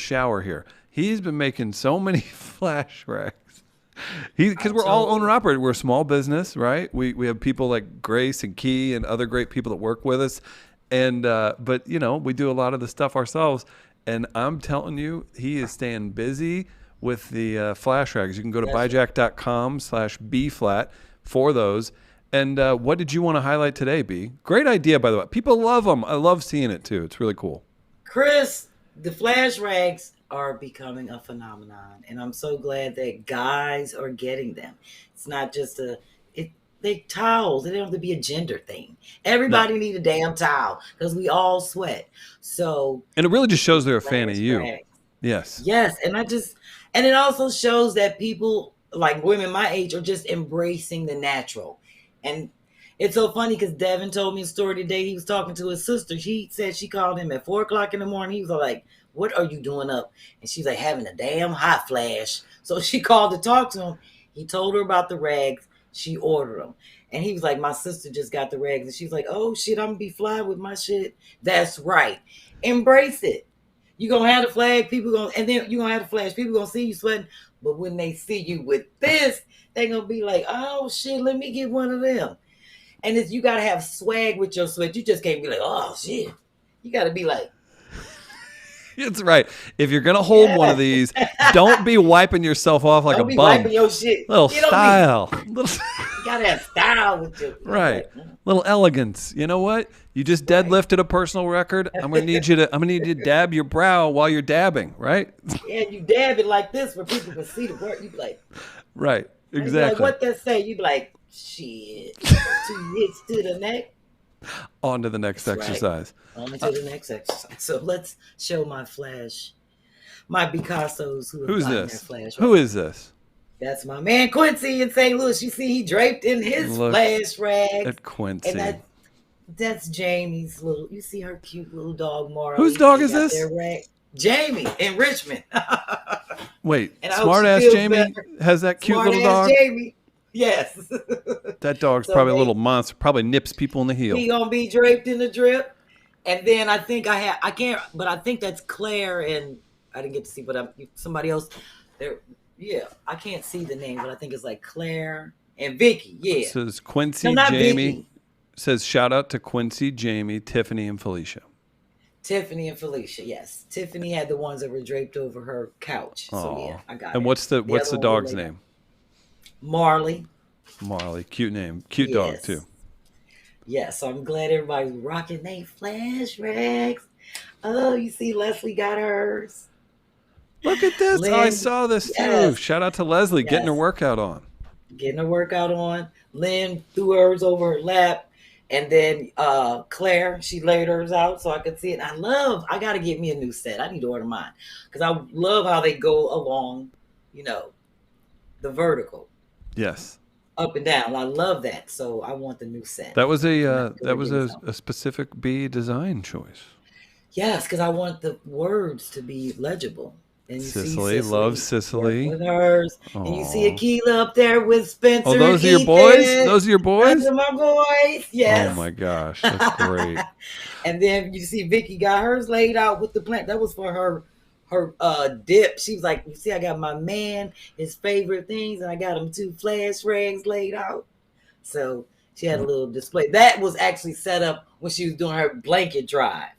shower here. He's been making so many flash rags. Because we're all owner operated. We're a small business, right? We have people like Grace and Key and other great people that work with us. And but we do a lot of the stuff ourselves. And I'm telling you, he is staying busy with the flash rags. You can go to byjack.com/B-Phlat for those. And what did you want to highlight today, B? Great idea, by the way. People love them. I love seeing it, too. It's really cool. Chris, the flash rags are becoming a phenomenon. And I'm so glad that guys are getting them. It's not just they towels. They don't have to be a gender thing. Everybody need a damn towel because we all sweat. And it really just shows they're a fan of you. Rags. Yes. Yes. And it also shows that people like women my age are just embracing the natural. And it's so funny because Devin told me a story today. He was talking to his sister. She said she called him at 4:00 in the morning. He was like, "What are you doing up?" And she's like, "Having a damn hot flash." So she called to talk to him. He told her about the rags. She ordered them. And he was like, "My sister just got the rags." And she's like, "Oh shit, I'm gonna be fly with my shit." That's right. Embrace it. You're gonna have the flag, people gonna have the flash, people gonna see you sweating. But when they see you with this, they're gonna be like, "Oh shit, let me get one of them." And you gotta have swag with your sweat. You just can't be like, "Oh shit." You gotta be like, It's right. If you're gonna hold one of these, don't be wiping yourself off like Don't a be bum. wiping your shit. Little Get on me. style. Little You gotta have style with you. right. Little elegance. You know what? You just deadlifted a personal record. I'm gonna need you to dab your brow while you're dabbing, right? And you dab it like this where people can see the work. You be like, Right. you be Exactly. like, what that say? You be like, shit. 2 hits to the neck. On to the next exercise. On to the next exercise. So let's show my Picassos who have Who's gotten this? their flash. Who is this? That's my man Quincy in St. Louis. You see, he draped in his flash rags. At Quincy. And that's Jamie's little. You see her cute little dog, Marley. Whose dog is this? Jamie in Richmond. Wait, And smart ass Jamie better. has that cute Smart little ass dog. Jamie. Yes. That dog's probably a little monster. Probably nips people in the heel. He gonna be draped in the drip. And then I think I think that's Claire, and I didn't get to see, but somebody else there. Yeah, I can't see the name, but I think it's like Claire and Vicky. Yeah. It says Quincy, No, not Jamie. Vicky. Says shout out to Quincy, Jamie, Tiffany, and Felicia. Tiffany and Felicia, yes. Tiffany had the ones that were draped over her couch. So yeah, I got it. And what's the other dog's one name? Marley. Marley. Cute name. Cute dog too. Yes, so I'm glad everybody's rocking their flash rags. Oh, you see Leslie got hers. Look at this. Lynn, I saw this too. Shout out to Leslie getting her workout on. Getting her workout on. Lynn threw hers over her lap. And then Claire, she laid hers out so I could see it. I got to get me a new set. I need to order mine. Because I love how they go along, the vertical. Yes. Up and down. I love that. So I want the new set. That was a specific B design choice. Yes, because I want the words to be legible. And you Cicely loves Cicely. With hers. Aww. And you see Akila up there with Spencer. Oh, those are your boys? Those are your boys? Those are my boys. Yes. Oh my gosh, that's great. And then you see Vicky got hers laid out with the plant. That was for her dip. She was like, you see, I got my man, his favorite things, and I got him 2 flash rags laid out. So she had a little display. That was actually set up when she was doing her blanket drive.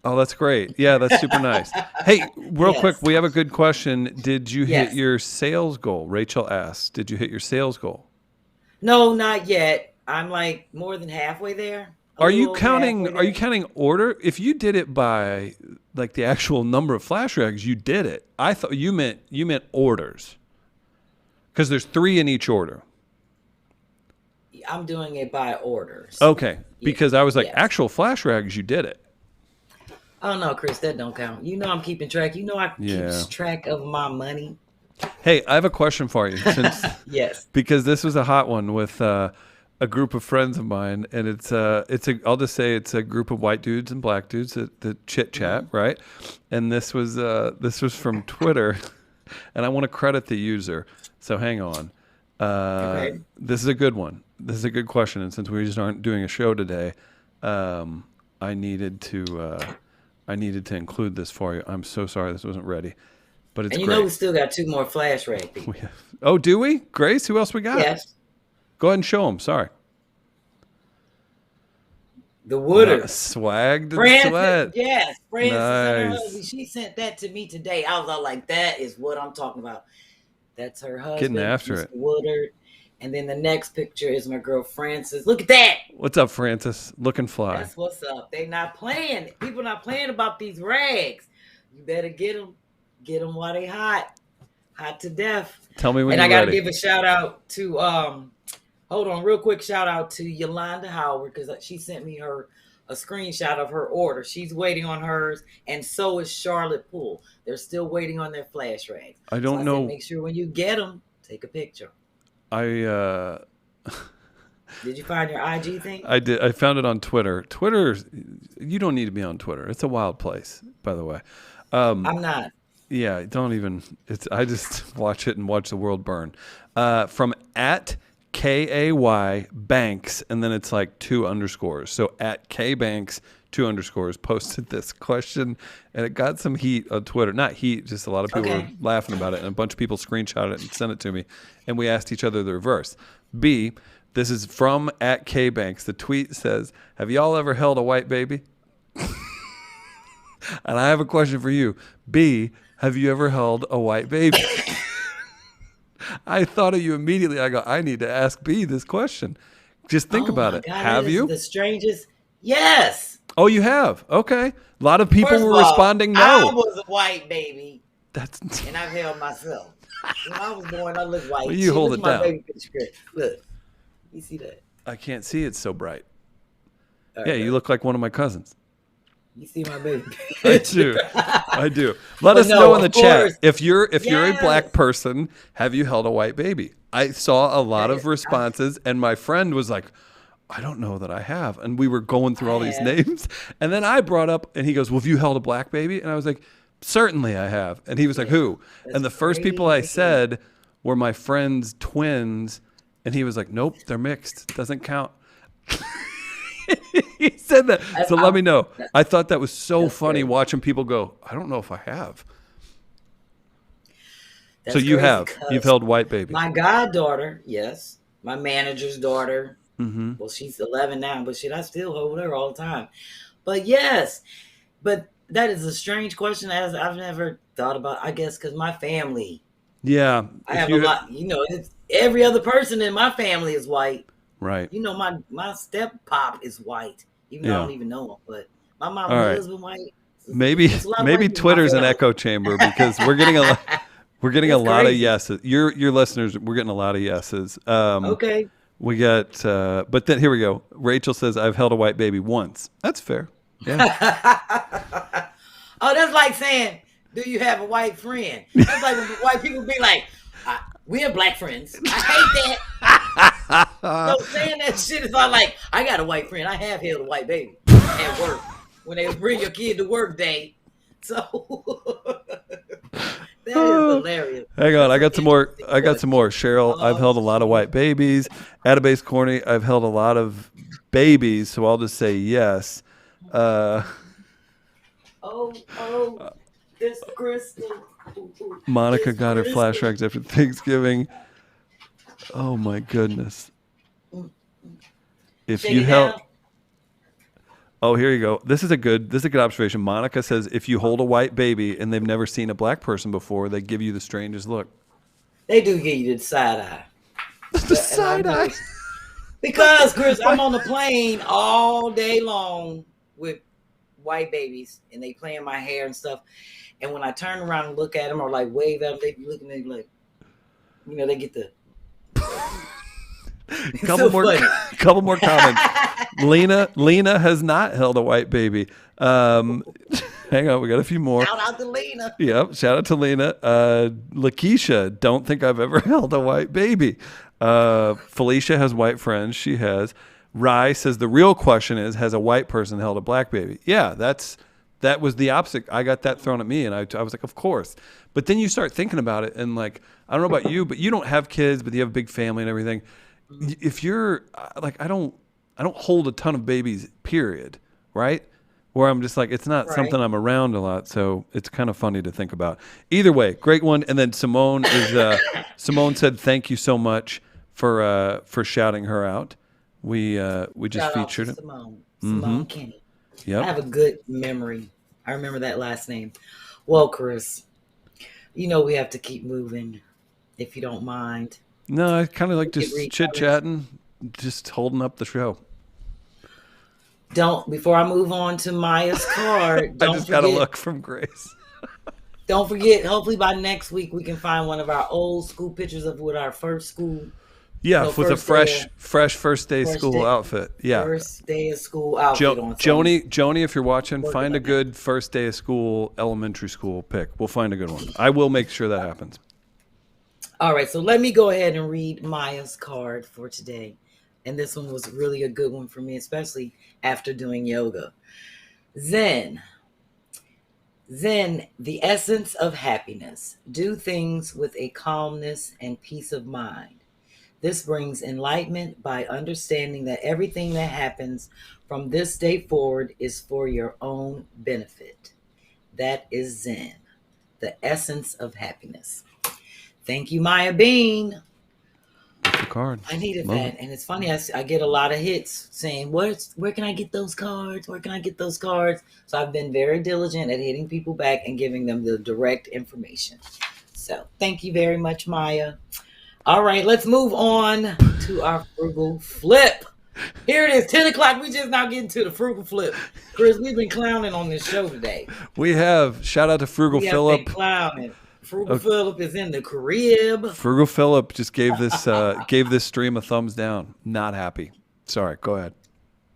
Oh, that's great. Yeah, that's super nice. Hey, real quick, we have a good question. Did you hit your sales goal? Rachel asked, did you hit your sales goal? No, not yet. I'm like more than halfway there. Are you counting order? If you did it by like the actual number of flash rags, you did it. I thought you meant orders. Because there's 3 in each order. I'm doing it by orders. Okay. Because I was like, actual flash rags, you did it. Oh no, Chris, that don't count. I'm keeping track. I keep track of my money. Hey, I have a question for you. Yes. Because this was a hot one with a group of friends of mine, and I'll just say it's a group of white dudes and black dudes that chit chat, right? And this was from Twitter, and I want to credit the user. So hang on. Okay. This is a good one. This is a good question, and since we just aren't doing a show today, I needed to include this for you. I'm so sorry this wasn't ready, but it's great. We still got 2 more flash rag people. Oh, do we? Grace, who else we got? Yes. Go ahead and show them. Sorry. The Woodard. Swagged Francis, and sweat. Yes. Francis and her Nice. husband. She sent that to me today. I was all like, that is what I'm talking about. That's her husband. Getting after Mr. it. Woodard. And then the next picture is my girl Frances. Look at that. What's up, Francis? Looking fly. That's what's up. They not playing. People not playing about these rags. You better get them. Get them while they hot. Hot to death. Tell me when and you're I got to ready. give a shout out to, hold on, real quick shout out to Yolanda Howard because she sent me a screenshot of her order. She's waiting on hers, and so is Charlotte Poole. They're still waiting on their flash rags. I don't know. Said, make sure when you get them, take a picture. Did you find your IG thing? I did. I found it on Twitter. Twitter, you don't need to be on Twitter. It's a wild place, by the way. I'm not. Yeah, don't even. I just watch it and watch the world burn. From @KAY Banks, and then it's like 2 underscores. So @KBanks 2 underscores posted this question, and it got some heat on Twitter. Not heat, just a lot of people were laughing about it, and a bunch of people screenshot it and sent it to me, and we asked each other the reverse. B, this is from @KBanks. The tweet says, "Have y'all ever held a white baby?" And I have a question for you. B, have you ever held a white baby? I thought of you immediately. I go, I need to ask B this question. Just think Oh about my it. God, Have that is you? the strangest. Yes. Oh, you have. Okay. A lot of people First were of all, responding I no. was a white baby, That's and I've held myself. When I was born, I looked white. well, you hold Look it at my down. baby picture. Look, you see that? I can't see it so bright. All Yeah, right, you look like one of my cousins. you see my baby I picture. do. I do. Let But us no, know in the of chat course. if you're a Yes. black person, have you held a white baby? I saw a lot of responses, and my friend was like, I don't know that I have. And we were going through all these have. names. And then I brought up, and he goes, well, have you held a black baby? And I was like, certainly I have. And he was like, who? And the first people I said were my friend's twins. And he was like, nope, they're mixed. Doesn't count. He said that. So let me know. I thought that was so funny watching people go, I don't know if I have. So you have. You've held white babies. My goddaughter, yes. My manager's daughter. Mm-hmm. Well, she's 11 now, but shit, I still hold her all the time. But yes, but that is a strange question as I've never thought about, I guess, because my family. Yeah. I have a lot, it's, every other person in my family is white. Right. You know, my step pop is white, even though I don't even know him, but my mom and husband white. Maybe Twitter's an echo chamber because we're getting a a lot of yeses. Your listeners, we're getting a lot of yeses. Okay. We got, but then here we go. Rachel says, I've held a white baby once. That's fair. Yeah. Oh, that's like saying, do you have a white friend? That's like when white people be like, we have black friends. I hate that. So saying that shit is all like, I got a white friend. I have held a white baby at work when they bring your kid to work day. So that is hilarious. Hang on, I got some more. Cheryl, I've held a lot of white babies. Atabase Corny, I've held a lot of babies, so I'll just say yes. This Christmas. Monica got her flashbacks after Thanksgiving. Oh my goodness. If you held. Oh, here you go. This is a good observation. Monica says if you hold a white baby and they've never seen a black person before, they give you the strangest look. They do give you the side eye. The side eye. Because, Chris, I'm on the plane all day long with white babies and they play in my hair and stuff. And when I turn around and look at them or like wave at them, they be looking at me like, they get the couple more comments. Lena has not held a white baby. Hang on, we got a few more. Shout out to Lena. Yep, shout out to Lena. Lakeisha, don't think I've ever held a white baby. Felicia has white friends. She has. Rye says the real question is, has a white person held a black baby? Yeah, that was the opposite. I got that thrown at me, and I was like, of course. But then you start thinking about it, and like, I don't know about you, but you don't have kids, but you have a big family and everything. If you're like, I don't hold a ton of babies, period, right? Where I'm just like, it's not something I'm around a lot, so it's kind of funny to think about. Either way, great one. And then Simone Simone said, thank you so much for shouting her out. We just featured it. Simone Kenny. Yep. I have a good memory. I remember that last name. Well, Chris, we have to keep moving, if you don't mind. No, I kind of like just chit-chatting, just holding up the show. Before I move on to Maya's card, I just got a look from Grace. Don't forget, hopefully by next week, we can find one of our old school pictures of with our first school. Yeah, with a fresh first day school outfit. Yeah. First day of school outfit on Joni, if you're watching, find a good first day of school, elementary school pick. We'll find a good one. I will make sure that happens. All right, so let me go ahead and read Maya's card for today. And this one was really a good one for me, especially after doing yoga. Zen, the essence of happiness. Do things with a calmness and peace of mind. This brings enlightenment by understanding that everything that happens from this day forward is for your own benefit. That is Zen, the essence of happiness. Thank you, Maya Bean. card. I needed Love that. it. And it's funny, I get a lot of hits saying, where can I get those cards? Where can I get those cards? So I've been very diligent at hitting people back and giving them the direct information. So thank you very much, Maya. All right, let's move on to our frugal flip. Here it is, 10 o'clock. We just now getting to the frugal flip. Chris, we've been clowning on this show today. We have. Shout out to Frugal We have Phillip. been clowning. Frugal Phillip is in the crib. Frugal Phillip just gave this stream a thumbs down. Not happy. Sorry, go ahead.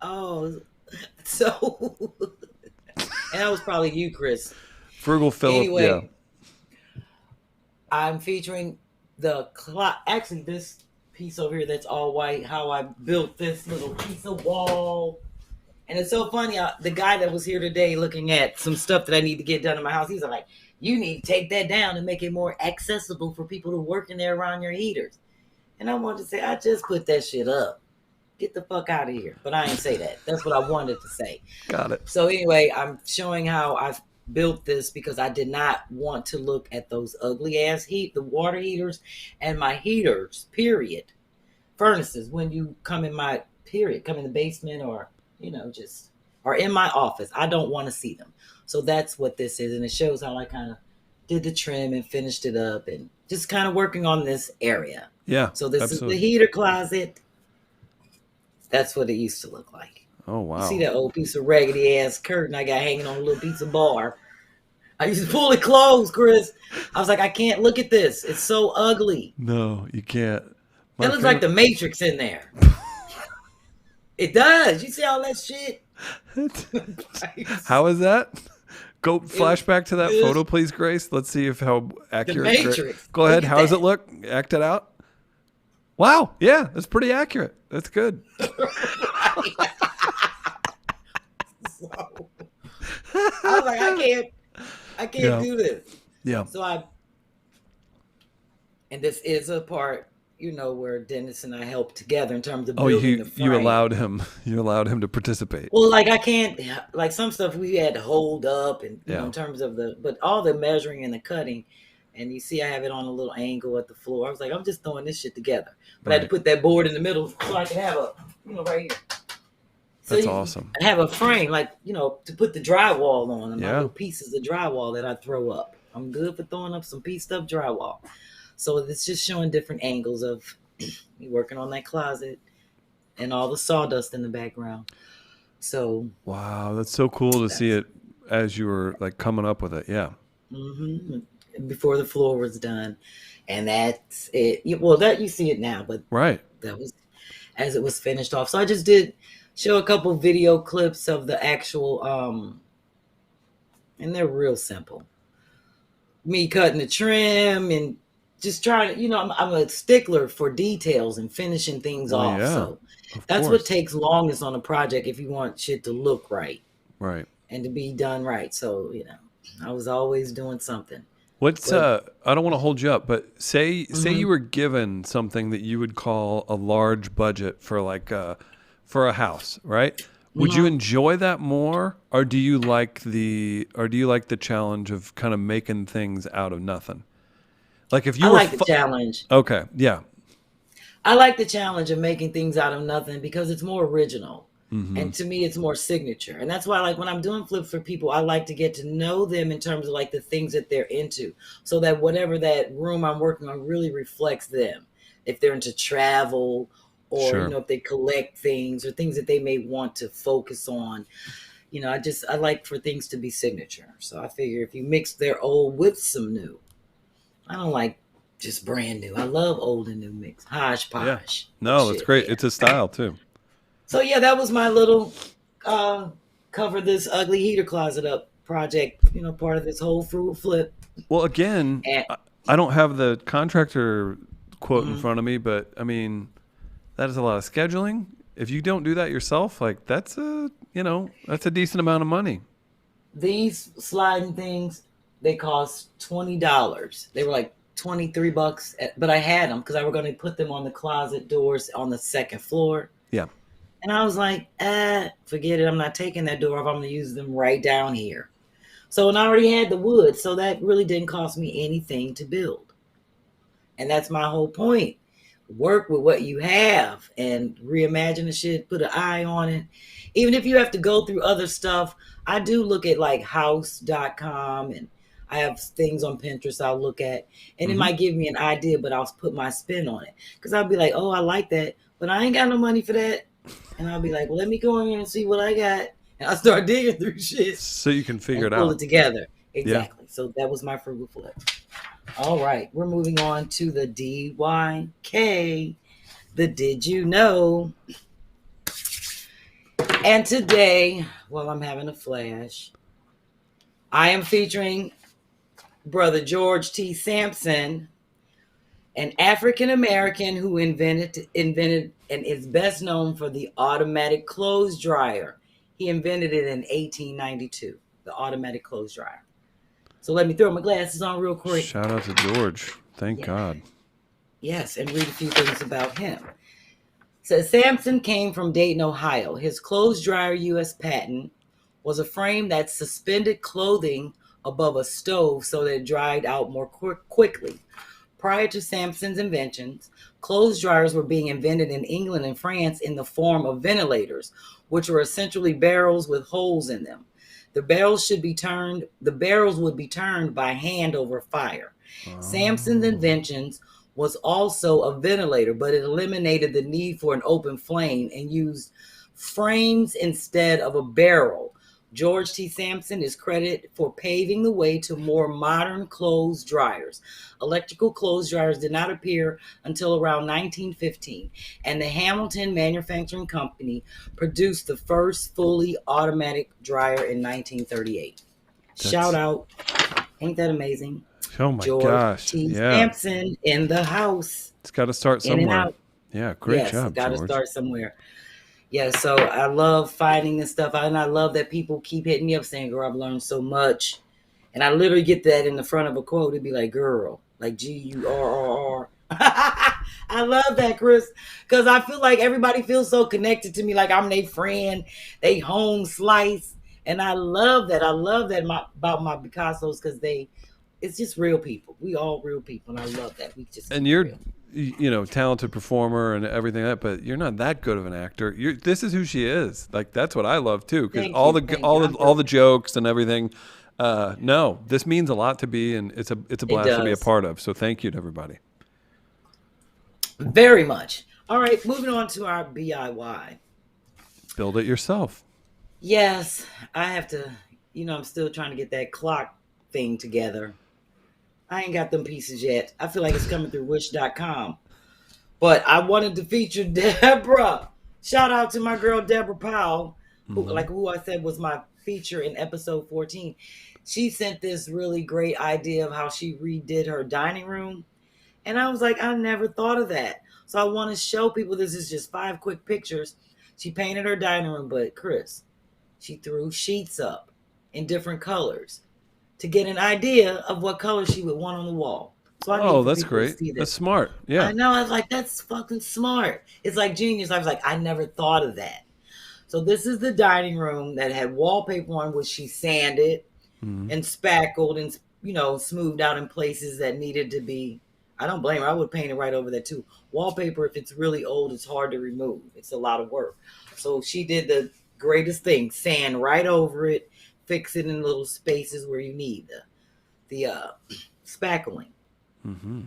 Oh, so and that was probably you, Chris. Frugal Phillip. Anyway, yeah. I'm featuring actually this piece over here that's all white. How I built this little piece of wall, and it's so funny. The guy that was here today looking at some stuff that I need to get done in my house, he's like, "You need to take that down and make it more accessible for people to work in there around your heaters." And I wanted to say, I just put that shit up. Get the fuck out of here. But I didn't say that. That's what I wanted to say. Got it. So anyway, I'm showing how I've built this because I did not want to look at those ugly ass the water heaters and my heaters, period. Furnaces, when you come in the basement or, or in my office. I don't want to see them. So that's what this is. And it shows how I kind of did the trim and finished it up and just kind of working on this area. Yeah. So this absolutely. is the heater closet. That's what it used to look like. Oh, wow. You see that old piece of raggedy ass curtain I got hanging on a little piece of bar. I used to pull it closed, Chris. I was like, I can't look at this. It's so ugly. No, you can't. It looks like the Matrix in there. It does. You see all that shit? How is that? Go flashback to that photo, please, Grace. Let's see how accurate. The Matrix. Go ahead. How does it look? Act it out. Wow. Yeah, that's pretty accurate. That's good. So, I was like, I can't do this. Yeah. So and this is a part, where Dennis and I helped together in terms of building the frame. You allowed him to participate. Well, like I can't, like some stuff we had to hold up and in terms of but all the measuring and the cutting, and you see I have it on a little angle at the floor. I was like, I'm just throwing this shit together. But I had to put that board in the middle so I can have right here. So that's awesome. I have a frame, to put the drywall on and my little pieces of drywall that I throw up. I'm good for throwing up some pieced up drywall. So it's just showing different angles of me working on that closet and all the sawdust in the background. So wow, that's so cool to see it as you were like coming up with it. Yeah. Mm-hmm. Before the floor was done, and that's it. Well, that you see it now, but that was as it was finished off. So I just did show a couple video clips of the actual, and they're real simple. Me cutting the trim and just trying to, I'm a stickler for details and finishing things off. Yeah, so that's what takes longest on a project if you want shit to look right. Right. And to be done right. So, I was always doing something. I don't want to hold you up, but say you were given something that you would call a large budget for for a house, right? Would you enjoy that more, or do you like the challenge of kind of making things out of nothing? Like if you like the challenge. Okay, yeah. I like the challenge of making things out of nothing because it's more original. Mm-hmm. And to me, it's more signature. And that's why, when I'm doing flips for people, I like to get to know them in terms of the things that they're into, so that whatever that room I'm working on really reflects them. If they're into travel or, if they collect things or things that they may want to focus on, I like for things to be signature. So I figure if you mix their old with some new, I don't like just brand new. I love old and new mix. Hodgepodge. Yeah. No, that's great. Yeah. It's a style too. So that was my little cover this ugly heater closet up project, part of this whole frugal flip. Well, again, I don't have the contractor quote in front of me, but I mean, that is a lot of scheduling. If you don't do that yourself, that's a decent amount of money. These sliding things, they cost $20. They were $23, but I had them because I were going to put them on the closet doors on the second floor. Yeah. And I was like, forget it. I'm not taking that door off. I'm going to use them right down here. So, and I already had the wood. So that really didn't cost me anything to build. And that's my whole point. work with what you have and reimagine the shit, put an eye on it. Even if you have to go through other stuff, I do look at like house.com, and I have things on Pinterest I'll look at, and it might give me an idea, but I'll put my spin on it. Because I'll be like, oh, I like that, but I ain't got no money for that. And I'll be like, well, let me go in here and see what I got. And I'll start digging through shit. So you can figure it pull out. it together. Exactly. Yeah. So that was my frugal flip. All right. We're moving on to the DYK, the Did You Know? And today, well, I'm having a flash. I am featuring Brother George T. Sampson, an African-American who invented and is best known for the automatic clothes dryer. He invented it in 1892, the automatic clothes dryer. So let me throw my glasses on real quick. Shout out to George. Thank God. Yes, and read a few things about him. So Sampson came from Dayton, Ohio. His clothes dryer U.S. patent was a frame that suspended clothing above a stove so that it dried out more quickly. Prior to Sampson's inventions, clothes dryers were being invented in England and France in the form of ventilators, which were essentially barrels with holes in them. The barrels would be turned by hand over fire. Oh. Sampson's inventions was also a ventilator, but it eliminated the need for an open flame and used frames instead of a barrel. George T. Sampson is credited for paving the way to more modern clothes dryers. Electrical clothes dryers did not appear until around 1915, and the Hamilton Manufacturing Company produced the first fully automatic dryer in 1938. Shout out. Ain't that amazing? Oh my George gosh. T. Sampson in the house. It's got to start somewhere. Yeah, great job, got to George. start somewhere. Yeah, so I love finding this stuff out, and I love that people keep hitting me up saying, girl, I've learned so much. And I literally get that in the front of a quote. It'd be like, girl, like G-U-R-R-R. I love that, Chris, because I feel like everybody feels so connected to me, like I'm their friend, they home slice. And I love that. I love that about my Picassos, because it's just real people. We all real people, and I love that. We just and you're real. Talented performer and everything like that, but you're not that good of an actor. This is who she is. Like, that's what I love too, because all the jokes and everything. No, this means a lot to be, and it's a blast to be a part of. So thank you to everybody. Very much. All right, moving on to our BIY. Build it yourself. Yes, I have to. I'm still trying to get that clock thing together. I ain't got them pieces yet. I feel like it's coming through wish.com. But I wanted to feature Deborah. Shout out to my girl, Deborah Powell, who I said was my feature in episode 14. She sent this really great idea of how she redid her dining room. And I was like, I never thought of that. So I want to show people, this is just 5 quick pictures. She painted her dining room, but Chris, she threw sheets up in different colors to get an idea of what color she would want on the wall. So that's great. That's smart. Yeah. I know. I was like, that's fucking smart. It's like genius. I was like, I never thought of that. So this is the dining room that had wallpaper on, which she sanded and spackled and, smoothed out in places that needed to be. I don't blame her. I would paint it right over there too. Wallpaper, if it's really old, it's hard to remove. It's a lot of work. So she did the greatest thing, sand right over it, fix it in little spaces where you need the spackling. Mm-hmm.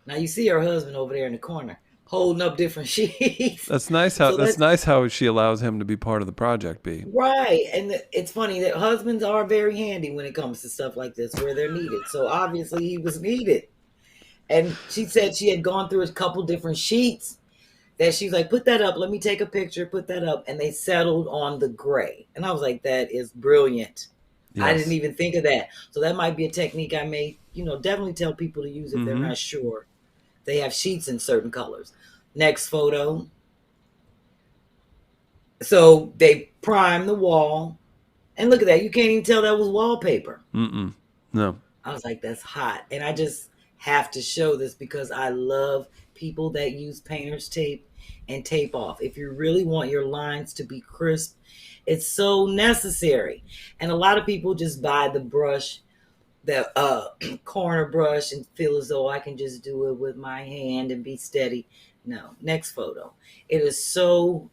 Now you see her husband over there in the corner holding up different sheets. That's nice. Nice how she allows him to be part of the project. B. Right, and it's funny that husbands are very handy when it comes to stuff like this where they're needed. So obviously he was needed, and she said she had gone through a couple different sheets. That she's like, put that up. Let me take a picture. Put that up. And they settled on the gray. And I was like, that is brilliant. Yes. I didn't even think of that. So that might be a technique I may, definitely tell people to use if they're not sure. They have sheets in certain colors. Next photo. So they primed the wall. And look at that. You can't even tell that was wallpaper. No. I was like, that's hot. And I just have to show this because I love people that use painter's tape and tape off. If you really want your lines to be crisp, it's so necessary. And a lot of people just buy the brush the corner brush and feel as though I can just do it with my hand and be steady. No, next photo. It is so,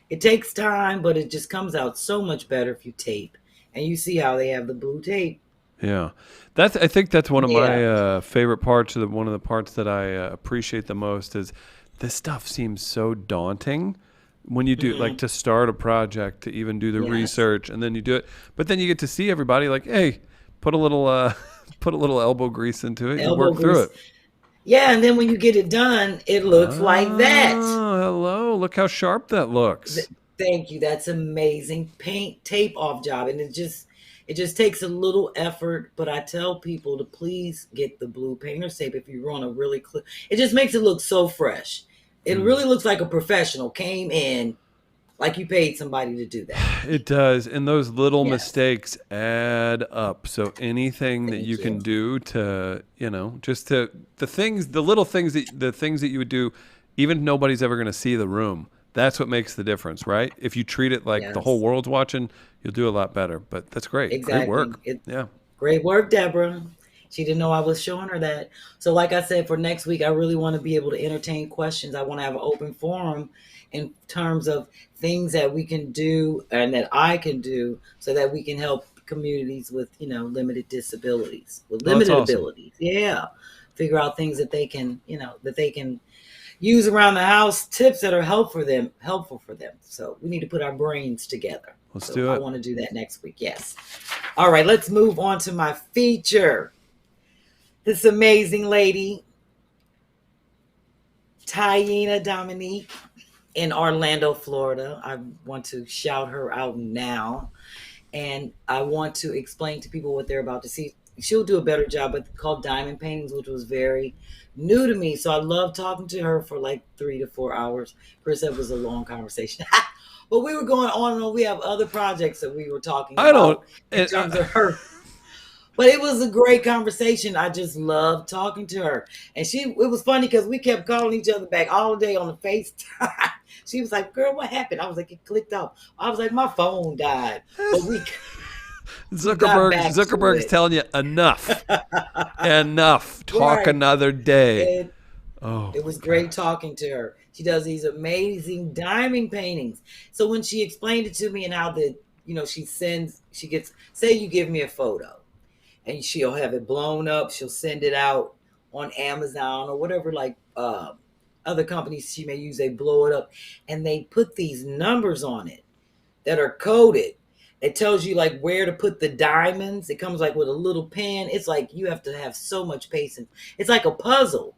it takes time, but it just comes out so much better if you tape. And you see how they have the blue tape. Yeah, I think that's one of Yeah. my favorite parts. One of the parts that I appreciate the most is this stuff seems so daunting when you do like to start a project, to even do the Yes. research, and then you do it. But then you get to see everybody like, hey, put a little put a little elbow grease into it. You Elbow work through grease. it. Yeah, and then when you get it done, it looks like that. Oh, hello! Look how sharp that looks. Thank you. That's amazing. Paint tape off job, and it just takes a little effort. But I tell people to please get the blue painter's tape if you want to really clear. It just makes it look so fresh. It really looks like a professional came in, like you paid somebody to do that. It does, and those little Yes. mistakes add up. So anything that Thank you can you. do to, just to the little things that you would do, even if nobody's ever going to see the room. That's what makes the difference, right? If you treat it like the whole Yes. world's watching, you'll do a lot better. But that's great. Great Exactly. work. Yeah. Great work, Deborah. She didn't know I was showing her that. So, like I said, for next week, I really want to be able to entertain questions. I want to have an open forum in terms of things that we can do and that I can do so that we can help communities with, limited disabilities, with Well, that's limited awesome. abilities. Yeah. Figure out things that they can, that they can use around the house, tips that are helpful for them. So we need to put our brains together. Let's So do I it. want to do that next week. Yes. All right, let's move on to my feature. This amazing lady, Taina Dominique in Orlando, Florida. I want to shout her out now. And I want to explain to people what they're about to see. She'll do a better job, but called Diamond Paintings, which was very new to me. So I love talking to her for like 3 to 4 hours. Chris, that was a long conversation. But we were going on and on. We have other projects that we were talking I don't. about in terms of her. But it was a great conversation. I just loved talking to her. And it was funny because we kept calling each other back all day on the FaceTime. She was like, girl, what happened? I was like, it clicked off. I was like, my phone died. But we got back to Zuckerberg's it. telling you enough. Enough. Talk Right. another day. And Oh, it was great talking to her. She does these amazing diamond paintings. So when she explained it to me and how she gets, say you give me a photo and she'll have it blown up. She'll send it out on Amazon or whatever, like other companies she may use. They blow it up and they put these numbers on it that are coded. It tells you like where to put the diamonds. It comes like with a little pen. It's like you have to have so much patience. It's like a puzzle.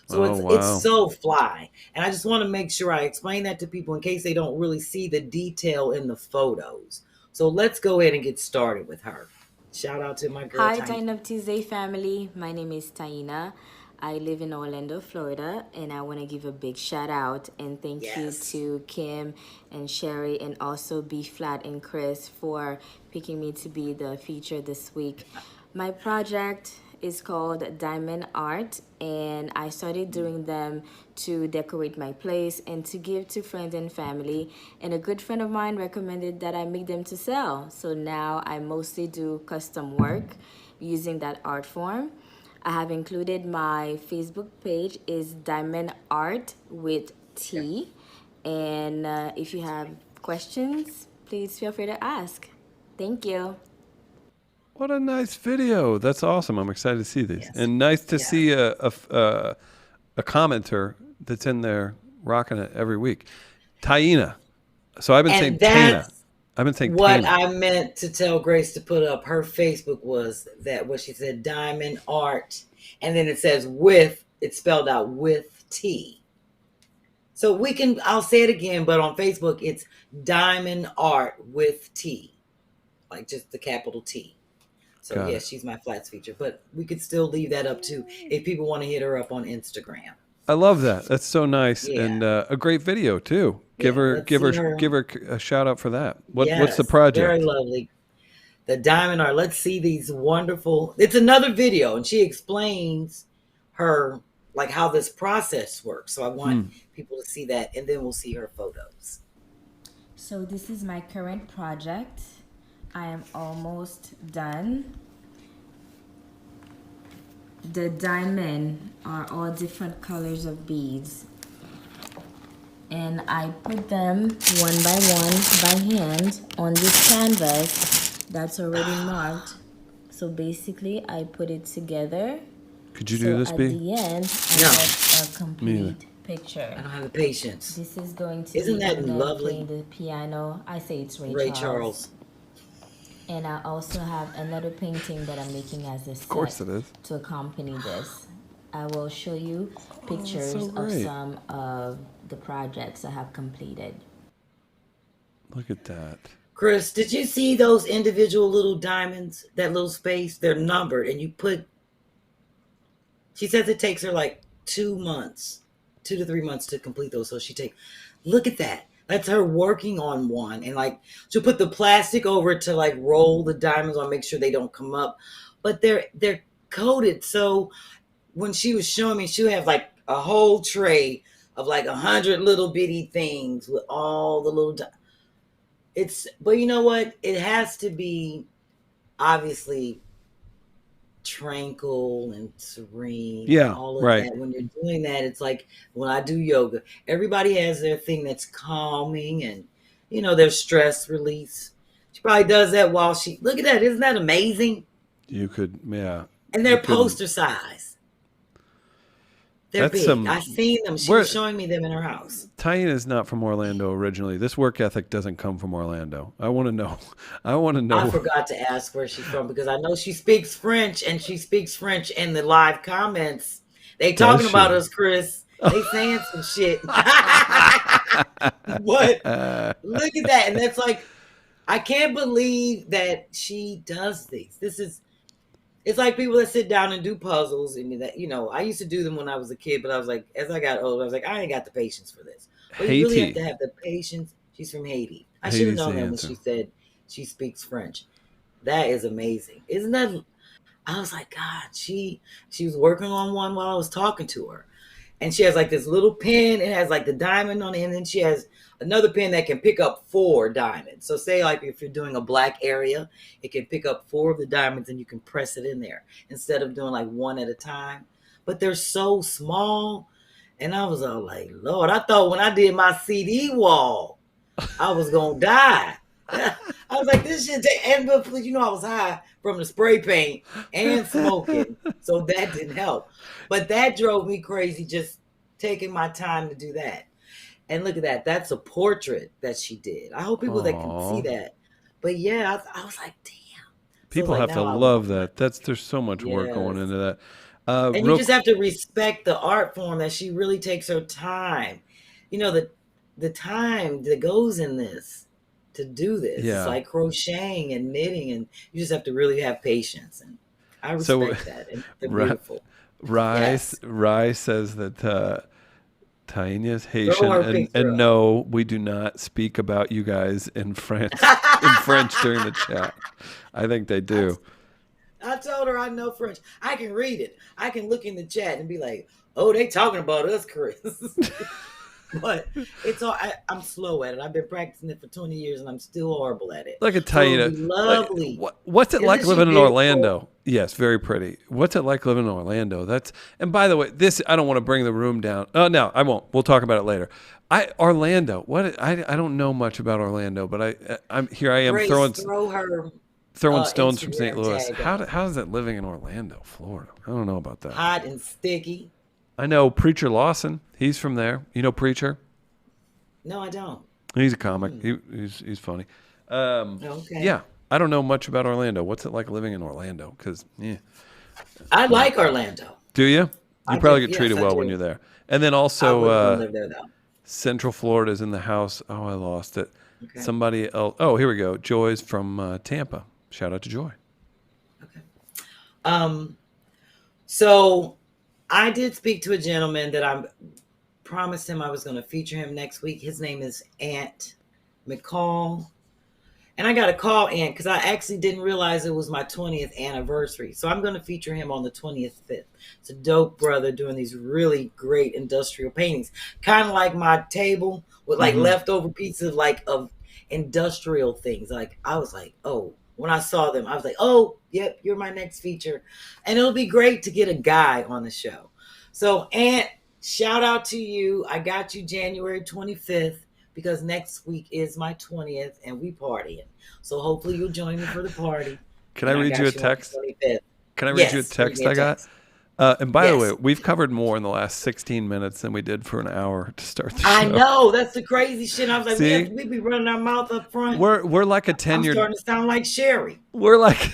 So oh, it's wow. so fly. And I just want to make sure I explain that to people in case they don't really see the detail in the photos. So let's go ahead and get started with her. Shout out to my girl. Hi, Taina. Up Tuesdaze family. My name is Taina. I live in Orlando, Florida, and I want to give a big shout out and thank Yes. you to Kym and Sherri and also B-Phlat and Chris for picking me to be the feature this week. My project is called Diamond Art, and I started doing them to decorate my place and to give to friends and family. And a good friend of mine recommended that I make them to sell. So now I mostly do custom work using that art form. I have included my Facebook page is Diamond Art with T. And if you have questions, please feel free to ask. Thank you. What a nice video. That's awesome. I'm excited to see these. Yes. And nice to Yes. see a commenter that's in there rocking it every week. Taina. So I've been saying And Taina. that's I've been saying what Taina. I meant to tell Grace to put up. Her Facebook was that what she said, Diamond Art. And then it says it's spelled out with T. So I'll say it again, but on Facebook, it's Diamond Art with T. Like just the capital T. So Got yes, she's my flats feature, but we could still leave that up too if people want to hit her up on Instagram. I love that. That's so nice. Yeah. And a great video too. Give Yeah, her let's give her see her. give her a shout out for that. What's Yes, the project? Very lovely. The Diamond Art. Let's see these wonderful. It's another video, and she explains her like how this process works. So I want people to see that, and then we'll see her photos. So this is my current project. I am almost done. the diamond are all different colors of beads. And I put them one by hand on this canvas that's already marked. So basically, I put it together. Could you So do this, at B? the end, I No. get a complete picture. I don't have the patience. This is going to Isn't be that Eminem lovely? playing the piano. I say it's Ray Charles. And I also have another painting that I'm making as a set Of course it is. to accompany this. I will show you pictures so of great. some of the projects I have completed. Look at that. Chris, did you see those individual little diamonds, that little space? They're numbered, and you put, she says it takes her like 2 months, 2 to 3 months to complete those. So look at that. That's her working on one. And like, she'll put the plastic over it to like roll the diamonds on, make sure they don't come up. But they're coated. So when she was showing me, she'll have like a whole tray of like 100 little bitty things with all the little but you know what? It has to be obviously tranquil and serene. Yeah, and all of right. that. When you're doing that, it's like when I do yoga, everybody has their thing that's calming and, their stress release. She probably does that while look at that. Isn't that amazing? You could, yeah. And they're poster size. They're That's big. I've seen them. She was showing me them in her house. Tyene is not from Orlando originally. This work ethic doesn't come from Orlando. I want to know. I forgot to ask where she's from because I know she speaks French, and she speaks French in the live comments. They talking about us, Chris. They saying some shit. What? Look at that. And that's like, I can't believe that she does these. It's like people that sit down and do puzzles. And that, I used to do them when I was a kid, but I was like, as I got older, I was like, I ain't got the patience for this. But you really have to have the patience. She's from Haiti. I should have known that when she said she speaks French. That is amazing. Isn't that? I was like, God, she was working on one while I was talking to her. And she has like this little pen. It has like the diamond on it. And then she has another pen that can pick up 4 diamonds. So say like if you're doing a black area, it can pick up 4 of the diamonds and you can press it in there instead of doing like one at a time. But they're so small. And I was all like, Lord, I thought when I did my CD wall, I was going to die. I was like, this shit, and I was high from the spray paint and smoking. So that didn't help. But that drove me crazy, just taking my time to do that. And look at that. That's a portrait that she did. I hope people that can see that. But yeah, I was like, damn. People have to love that. There's so much work going into that. And you just have to respect the art form that she really takes her time. The time that goes in this to do this. Yeah. It's like crocheting and knitting, and you just have to really have patience. And I respect that. And they're beautiful. Rye says that Tyene is Haitian, and no, we do not speak about you guys in French during the chat. I think they do. I told her I know French. I can read it. I can look in the chat and be like, "Oh, they talking about us, Chris." But it's all. I'm slow at it. I've been practicing it for 20 years, and I'm still horrible at it. Look at Tyene. Lovely. What's it like living in Orlando? Yes, very pretty. What's it like living in Orlando? And by the way, I don't want to bring the room down. Oh no, I won't. We'll talk about it later. Orlando. I don't know much about Orlando, but I'm here. I am throwing stones from St. Louis. How is it living in Orlando, Florida? I don't know about that. Hot and sticky. I know Preacher Lawson. He's from there. You know Preacher? No, I don't. He's a comic. He's funny. Okay. Yeah. I don't know much about Orlando. What's it like living in Orlando? Because, I like Orlando. Do you? You probably get treated well when you're there. And then also, live there, though. Central Florida is in the house. Oh, I lost it. Okay. Somebody else. Oh, here we go. Joy's from Tampa. Shout out to Joy. Okay. So I did speak to a gentleman that I promised him I was going to feature him next week. His name is Ant McCall. And I got to call Ant because I actually didn't realize it was my 20th anniversary. So I'm going to feature him on the 25th. It's a dope brother doing these really great industrial paintings. Kind of like my table with like leftover pieces of industrial things. Like I was like, oh, when I saw them. I was like, oh, yep, you're my next feature. And it'll be great to get a guy on the show. So, Aunt, shout out to you. I got you January 25th because next week is my 20th and we partying. So hopefully you'll join me for the party. Can I read you a text? Can I read you a text I got? And by the way, we've covered more in the last 16 minutes than we did for an hour to start the show. I know. That's the crazy shit. I was like, we be running our mouth up front. We're like a tenured. I'm starting to sound like Sherri. We're like,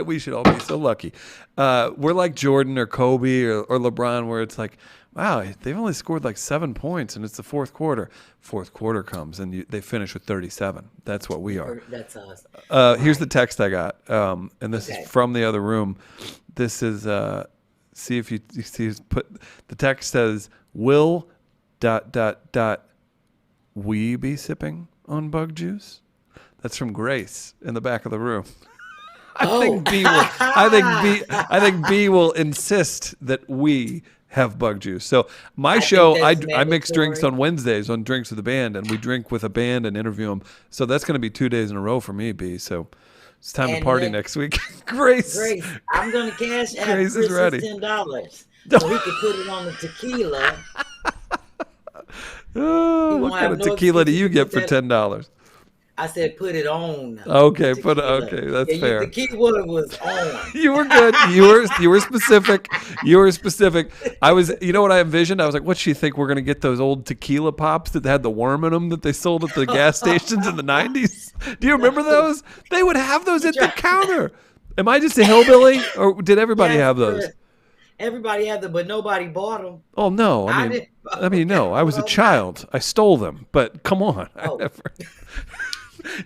we should all be so lucky. We're like Jordan or Kobe or LeBron, where it's like, wow, they've only scored like 7 points and it's the fourth quarter. Fourth quarter comes and they finish with 37. That's what we are. That's us. Here's the text I got. And this is from the other room. This is, see if you see, the text says, will ... we be sipping on bug juice? That's from Grace in the back of the room. I think B will insist that we have bug juice. So my show, I mix drinks on Wednesdays on Drinks with the Band, and we drink with a band and interview them. So that's going to be 2 days in a row for me, B. So it's time to party next week. Grace, I'm going to cash out Grace is ready. $10 so we can put it on the tequila. Oh, what kind of tequila do you get for $10? I said put it on. Okay, that's fair. The key word was on. You were good. You were specific. You were specific. You know what I envisioned? I was like, what's she think? We're gonna get those old tequila pops that had the worm in them that they sold at the gas stations in the 90s? Do you remember those? They would have those at the counter. Am I just a hillbilly, or did everybody have those? Everybody had them, but nobody bought them. Oh no! I mean, no. I was a child. I stole them, but come on. Oh.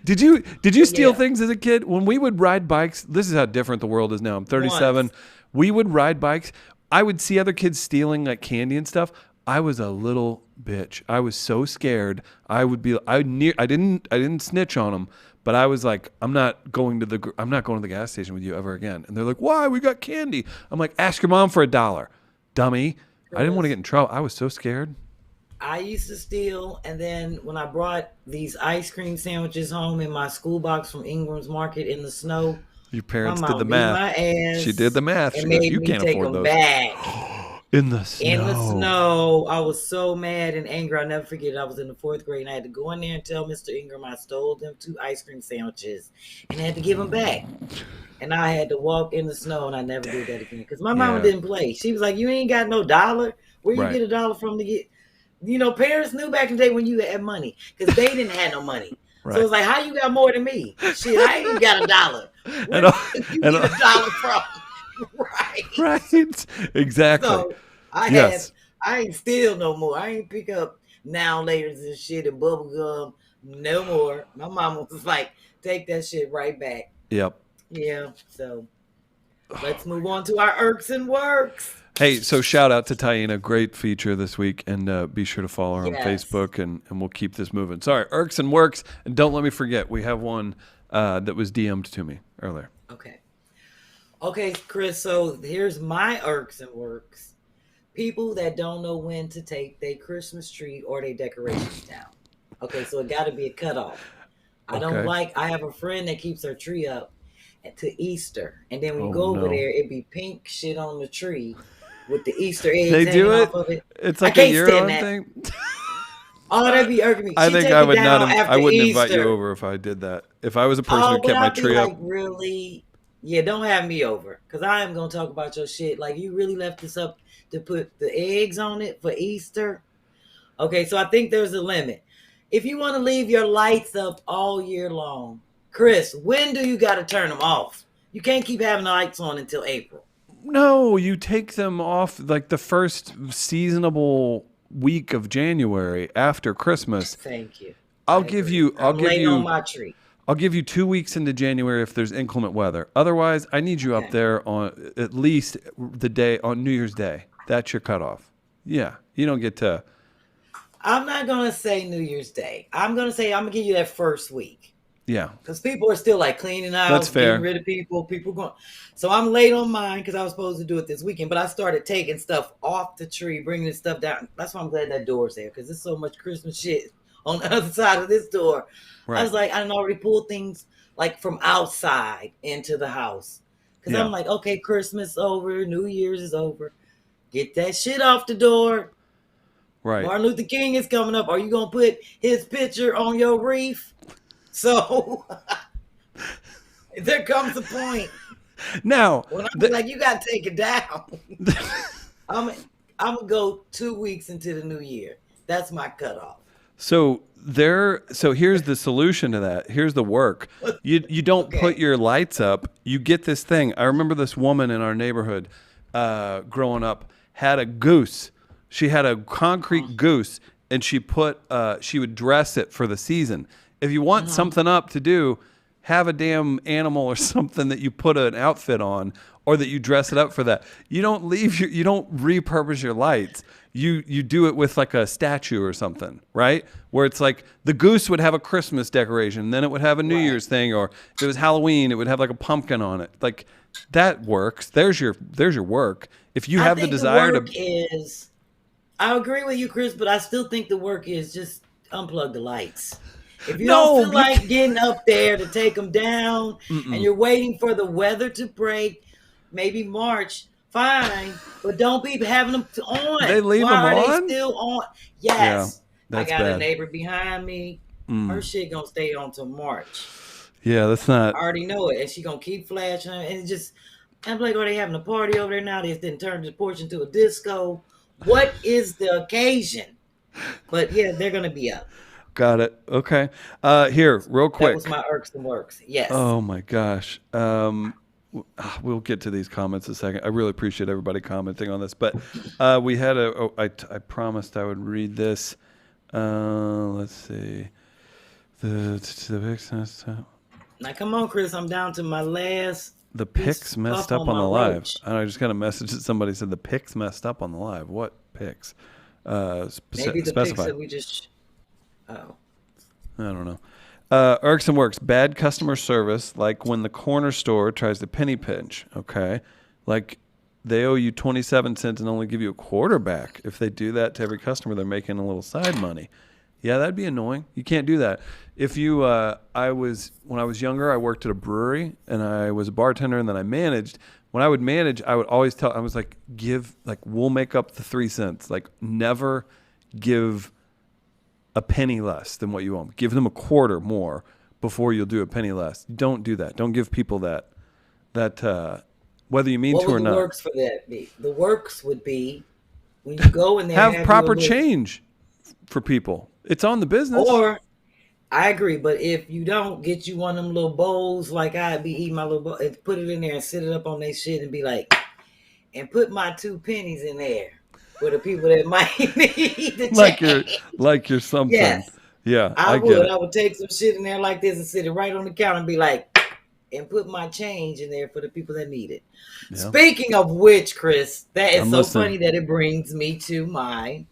Did you steal things as a kid? When we would ride bikes, this is how different the world is now. I'm 37. Once. We would ride bikes. I would see other kids stealing like candy and stuff. I was a little bitch. I was so scared. I didn't snitch on them, but I was like, I'm not going to the gas station with you ever again. And they're like, why? We got candy. I'm like, ask your mom for $1, dummy. I didn't want to get in trouble. I was so scared. I used to steal, and then when I brought these ice cream sandwiches home in my school box from Ingram's Market in the snow, your parents did the math. My ass she did the math. And she made goes, you me can't take afford them those. back. In the snow. In the snow. I was so mad and angry. I'll never forget it. I was in the 4th grade, and I had to go in there and tell Mr. Ingram I stole them 2 ice cream sandwiches, and I had to give them back. And I had to walk in the snow, and I never did that again because my mama didn't play. She was like, you ain't got no $1. Where you get $1 from to get? You know, parents knew back in the day when you had money because they didn't have no money. Right. So it's like, how you got more than me? Shit, I ain't even got $1. Where you get $1 from? Right. Exactly. So I ain't steal no more. I ain't pick up now laters and shit and bubble gum no more. My mama was like, take that shit right back. Yep. Yeah. So let's move on to our irks and works. Hey, so shout out to Taina, great feature this week, and be sure to follow her on Facebook, and we'll keep this moving. Sorry, irks and works, and don't let me forget, we have one that was DM'd to me earlier. Okay, Chris, so here's my irks and works. People that don't know when to take their Christmas tree or their decorations down. Okay, so it got to be a cutoff. I have a friend that keeps her tree up to Easter, and then when you go over there, it be pink shit on the tree with the Easter eggs hanging off of it. It's like a year-old thing. Oh, that'd be irking me. I think I would not. I wouldn't invite you over if I did that. If I was a person who kept my tree up. Really? Yeah, don't have me over because I am gonna talk about your shit. Like you really left this up to put the eggs on it for Easter. Okay, so I think there's a limit. If you want to leave your lights up all year long, Chris, when do you got to turn them off? You can't keep having the lights on until April. No, you take them off like the first seasonable week of January after Christmas. Thank you. I'll give you on my tree. I'll give you 2 weeks into January if there's inclement weather. Otherwise, I need you up there on at least the day on New Year's Day. That's your cutoff. Yeah, you don't get to. I'm not gonna say New Year's Day. I'm gonna give you that first week. Yeah, because people are still like cleaning out, that's fair. Getting rid of people. People going. So I'm late on mine because I was supposed to do it this weekend, but I started taking stuff off the tree, bringing stuff down. That's why I'm glad that door's there because there's so much Christmas shit on the other side of this door. Right. I was like, I done already pulled things like from outside into the house. Because Yeah. I'm like, okay, Christmas over, New Year's is over. Get that shit off the door. Right. Martin Luther King is coming up. Are you going to put his picture on your wreath? So there comes a point Now, when I'm like, you got to take it down. I'm going to go 2 weeks into the new year. That's my cutoff. so here's the solution to that. Here's the work. You don't put your lights up. You get this thing. I remember this woman in our neighborhood growing up had a goose. She had a concrete goose, and she would dress it for the season. If you want something up to do, have a damn animal or something that you put an outfit on, or that you dress it up for that. You don't you don't repurpose your lights. You do it with like a statue or something, right? Where it's like the goose would have a Christmas decoration, then it would have a New Year's thing, or if it was Halloween, it would have like a pumpkin on it. Like that works. There's your work. If you have the desire I agree with you, Chris, but I still think the work is just unplug the lights. If you don't feel like getting up there to take them down, and you're waiting for the weather to break, maybe March, fine, but don't be having them on. They leave them on? Are they still on? Yes. Yeah, I got bad. a neighbor behind me. Her shit gonna stay on till March. Yeah, that's not. I already know it, and she gonna keep flashing. And it's just, I'm like, are they having a party over there now? They didn't turn the porch into a disco. What is the occasion? But yeah, they're gonna be up. Got it. Okay. Here, real quick. That was my irksome works. Yes. Oh my gosh. We'll get to these comments in a second. I really appreciate everybody commenting on this, but we had I promised I would read this. Let's see. Now come on, Chris. I'm down to my last. The pics messed up on the live. And I just got a message that somebody said the pics messed up on the live. What pics? Maybe the pics that we just. Oh. I don't know. Irksome works. Bad customer service, like when the corner store tries to penny pinch. Okay, like they owe you 27 cents and only give you a quarter back. If they do that to every customer, they're making a little side money. Yeah, that'd be annoying. You can't do that. If you, when I was younger, I worked at a brewery and I was a bartender, and then I managed. When I would manage, I would always tell, I was like, we'll make up the 3 cents. Like, never give a penny less than what you owe them. Give them a quarter more before you'll do a penny less. Don't do that. Don't give people that whether you mean to or not. What would the works for that be? The works would be when you go in there, have proper change for people. It's on the business. Or I agree, but if you don't, get you one of them little bowls like I'd be eating my little bowl, and put it in there and sit it up on their shit and be like, and put my 2 pennies in there for the people that might need the change. Like you're something. Yes. Yeah, I get it. I would take some shit in there like this and sit it right on the counter and be like, and put my change in there for the people that need it. Yeah. Speaking of which, Chris, that is listening. Funny that it brings me to my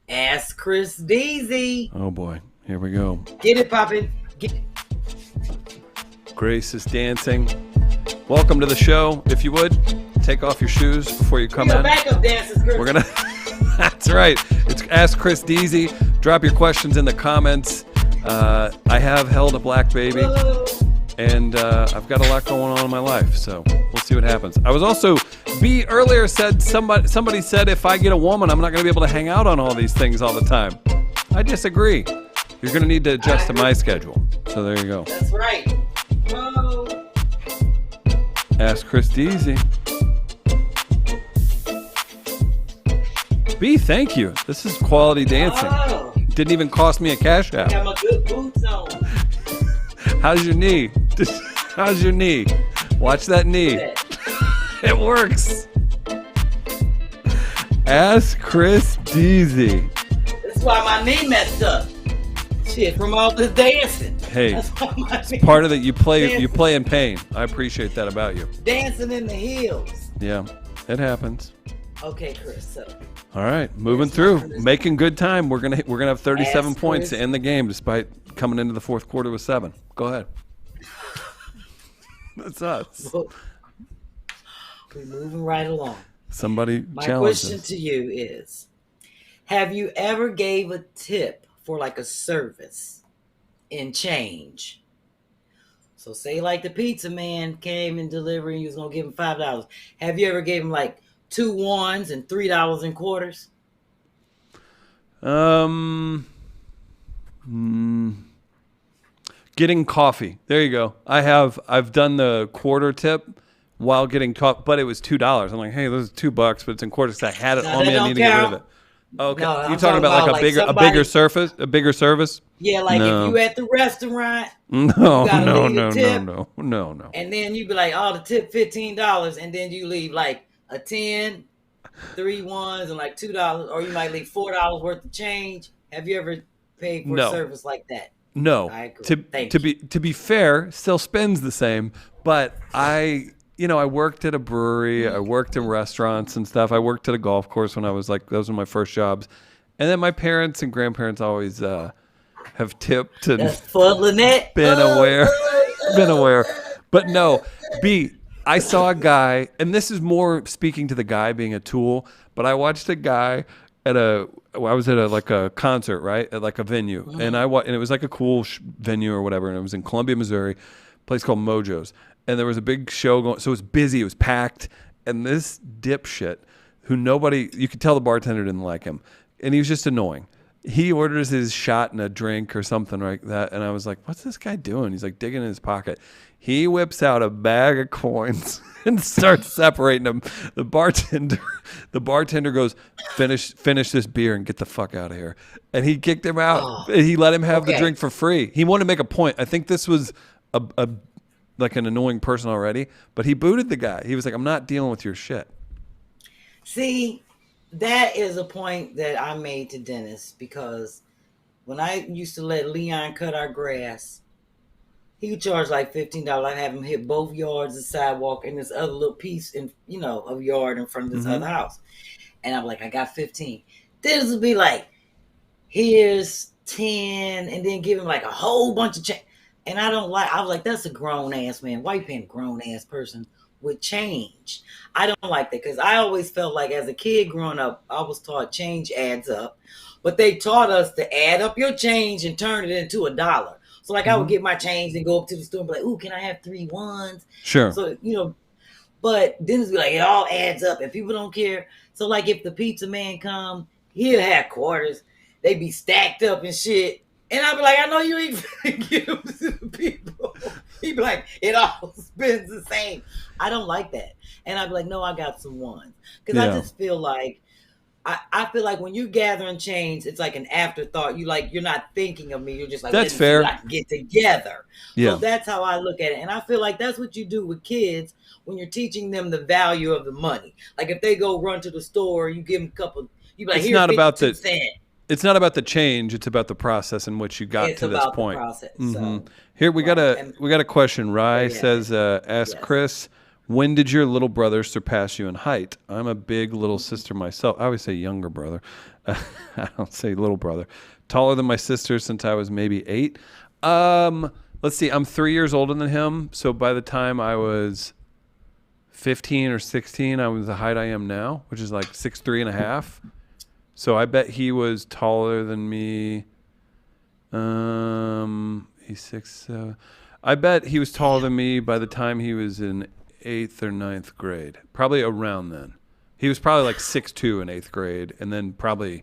Ask Chris Deasy. Oh boy, here we go. Get it poppin'. Get it. Grace is dancing. Welcome to the show. If you would, take off your shoes before you come in. Backup dancers, Chris. We're gonna. That's right. It's Ask Chris Deasy. Drop your questions in the comments. I have held a black baby, and I've got a lot going on in my life, so we'll see what happens. I was also, B earlier said, somebody said if I get a woman, I'm not going to be able to hang out on all these things all the time. I disagree. You're going to need to adjust to my schedule. So there you go. That's right. Oh. Ask Chris Deasy. B, thank you. This is quality dancing. Oh. Didn't even cost me a cash app. I got my good boots on. How's your knee? How's your knee? Watch that knee. It works. Ask Chris Deasy. That's why my knee messed up. Shit, from all this dancing. Hey, it's part of it. You play in pain. I appreciate that about you. Dancing in the heels. Yeah, it happens. Okay, Chris. So. All right, moving through, making good time. We're gonna have 37 points to end the game, despite coming into the fourth quarter with 7. Go ahead. That's us. We're moving right along. Somebody My challenge question us. to you is, have you ever gave a tip for like a service in change? So say like the pizza man came and delivered and you was gonna give him $5. Have you ever gave him like 2 ones and $3 in quarters? Getting coffee. There you go. I've done the quarter tip while getting coffee, but it was $2. I'm like, hey, this is $2, but it's in quarters. 'Cause I had it on me. I need to get rid of it. Okay, No, you're I'm talking about like a bigger surface, a bigger service. Yeah, like No. if you at the restaurant, No, you gotta no, leave no, a tip, no. and then you be like, oh, the tip $15, and then you leave like a 10, 3 ones, and like $2, or you might leave $4 worth of change. Have you ever paid for a service like that? No. I agree. To be fair, still spends the same, but I worked at a brewery, I worked in restaurants and stuff. I worked at a golf course when I was like, those were my first jobs. And then my parents and grandparents always have tipped and That's for Lynette. been aware. But no, I saw a guy, and this is more speaking to the guy being a tool, but I watched a guy I was at a concert, right? At like a venue. Mm-hmm. And and it was like a cool venue or whatever. And it was in Columbia, Missouri, a place called Mojo's. And there was a big show going. So it was busy. It was packed. And this dipshit you could tell the bartender didn't like him. And he was just annoying. He orders his shot and a drink or something like that. And I was like, what's this guy doing? He's like digging in his pocket. He whips out a bag of coins and starts separating them. The bartender goes, finish this beer and get the fuck out of here. And he kicked him out. Oh, and he let him have the drink for free. He wanted to make a point. I think this was like an annoying person already, but he booted the guy. He was like, I'm not dealing with your shit. See, that is a point that I made to Dennis, because when I used to let Leon cut our grass, he would charge like $15. I'd have him hit both yards of sidewalk and this other little piece of yard in front of this other house. And I'm like, I got 15. Dennis would be like, here's 10, and then give him like a whole bunch of change. And I was like, that's a grown ass man. Why you paying a grown ass person with change? I don't like that, because I always felt like as a kid growing up, I was taught change adds up, but they taught us to add up your change and turn it into $1. So like I would get my change and go up to the store and be like, ooh, can I have 3 ones? Sure. So, but then it's like, it all adds up and people don't care. So like if the pizza man come, he'll have quarters. They be stacked up and shit. And I'll be like, I know you ain't finna give them to the people. He'd be like, it all spends the same. I don't like that. And I'd be like, no, I got some ones. Because I just feel like, I feel like when you're gathering change, it's like an afterthought. You're not thinking of me. You're just like, that's fair. I can get together. Yeah. So that's how I look at it. And I feel like that's what you do with kids when you're teaching them the value of the money. Like if they go run to the store, you give them a couple, you be like, here's 52 cents. It's not about the change. It's about the process in which you got to this point. The process. Mm-hmm. So, here we got a question. Rye says, ask Chris, when did your little brother surpass you in height? I'm a big little sister myself. I always say younger brother. I don't say little brother. Taller than my sister since I was maybe 8. Let's see. I'm 3 years older than him. So by the time I was 15 or 16, I was the height I am now, which is like 6'3.5". So I bet he was taller than me. He's 6'7". I bet he was taller than me by the time he was in 8th or 9th grade. Probably around then. He was probably like 6'2" in 8th grade, and then probably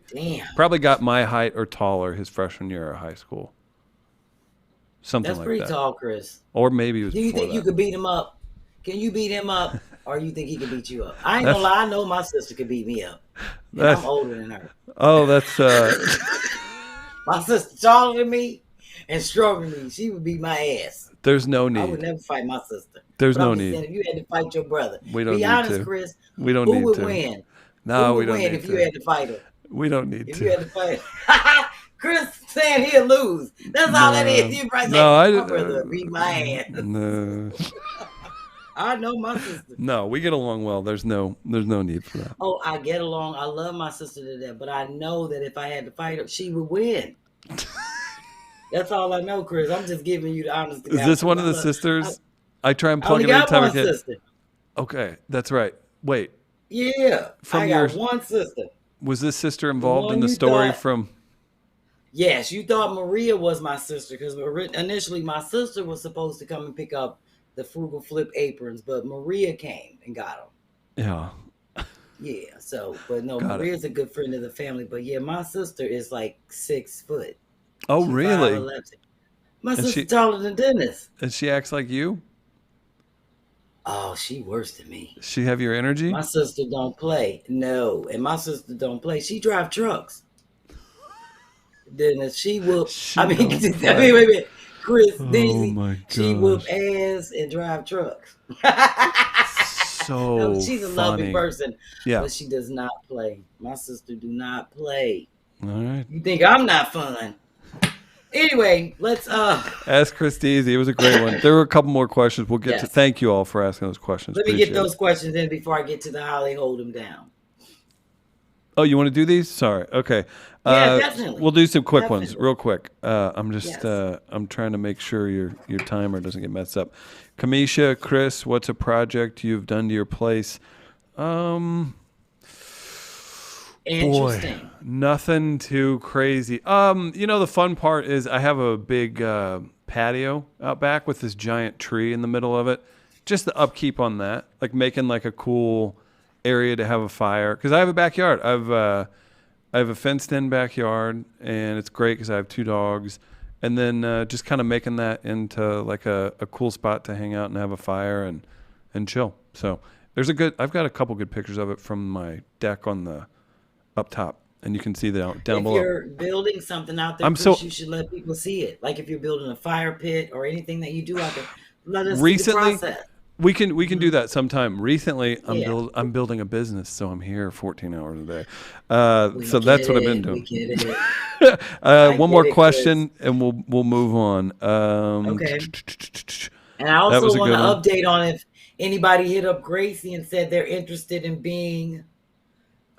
got my height or taller his freshman year of high school. Something like that. That's pretty tall, Chris. Or maybe it was. Do you think you could beat him up? Can you beat him up, or you think he can beat you up? I ain't gonna lie. I know my sister could beat me up. And I'm older than her. Oh, that's my sister taller than me and stronger than me. She would beat my ass. There's no need. I would never fight my sister. There's no need. If you had to fight your brother, we don't be need honest, to. Chris. We don't need to. Who would win? No, we don't win need if to. you had to fight her. We don't need if to. You had to fight her. Chris saying he'll lose. That's all that is. You probably say, my brother would beat my ass. No. I know my sister. No, we get along well. There's no need for that. Oh, I get along. I love my sister to death, but I know that if I had to fight her, she would win. That's all I know, Chris. I'm just giving you the honesty. Is this one of the sisters? I try and plug him every time I can. Sister. Okay, that's right. Wait. Yeah, I got one sister. Was this sister involved in the story from? Yes, you thought Maria was my sister because initially my sister was supposed to come and pick up the Frugal Flip aprons, but Maria came and got them. Yeah. Yeah, so, but no, Got it. Maria's a good friend of the family. But yeah, my sister is like 6 foot. Oh, She really? 5'11". My And sister she taller than Dennis. and she acts like you? Oh, she worse than me. She have your energy? My sister don't play. No, and my sister don't play. She drive trucks. Dennis, she whoop. She I mean, don't wait, play. wait. Chris, Oh Daisy, my she whoop gosh. ass and drive trucks. So No, she's a lovely funny. person, Yeah. but she does not play. My sister do not play. All right. You think I'm not fun? Anyway, let's Ask Chris Deasy. It was a great one. There were a couple more questions. We'll get to. Yes. Thank you all for asking those questions. let me Appreciate get those it. questions in before I get to the Holly hold them down. Oh, you want to do these? Sorry. Okay. Yeah, definitely. We'll do some quick ones, Definitely. real quick. I'm just Yes. I'm trying to make sure your timer doesn't get messed up. Kamisha, Chris, what's a project you've done to your place? Boy, Interesting. nothing too crazy. The fun part is I have a big patio out back with this giant tree in the middle of it. Just the upkeep on that, like making like a cool area to have a fire. Because I have a backyard. I have a fenced-in backyard, and it's great because I have 2 dogs. And then just kind of making that into like a cool spot to hang out and have a fire and chill. So I've got a couple good pictures of it from my deck on the up top, and you can see that down If below. you're building something out there, I'm Chris, so- you should let people see it. Like if you're building a fire pit or anything that you do out there, let us Recently, see the process. we can do that sometime. Recently, Yeah. I'm building a business, so I'm here 14 hours a day. We So get that's what I've been it, we doing. get it. One get more it, question, and we'll move on. Okay. And I That was also a want to good one. update on if anybody hit up Gracie and said they're interested in being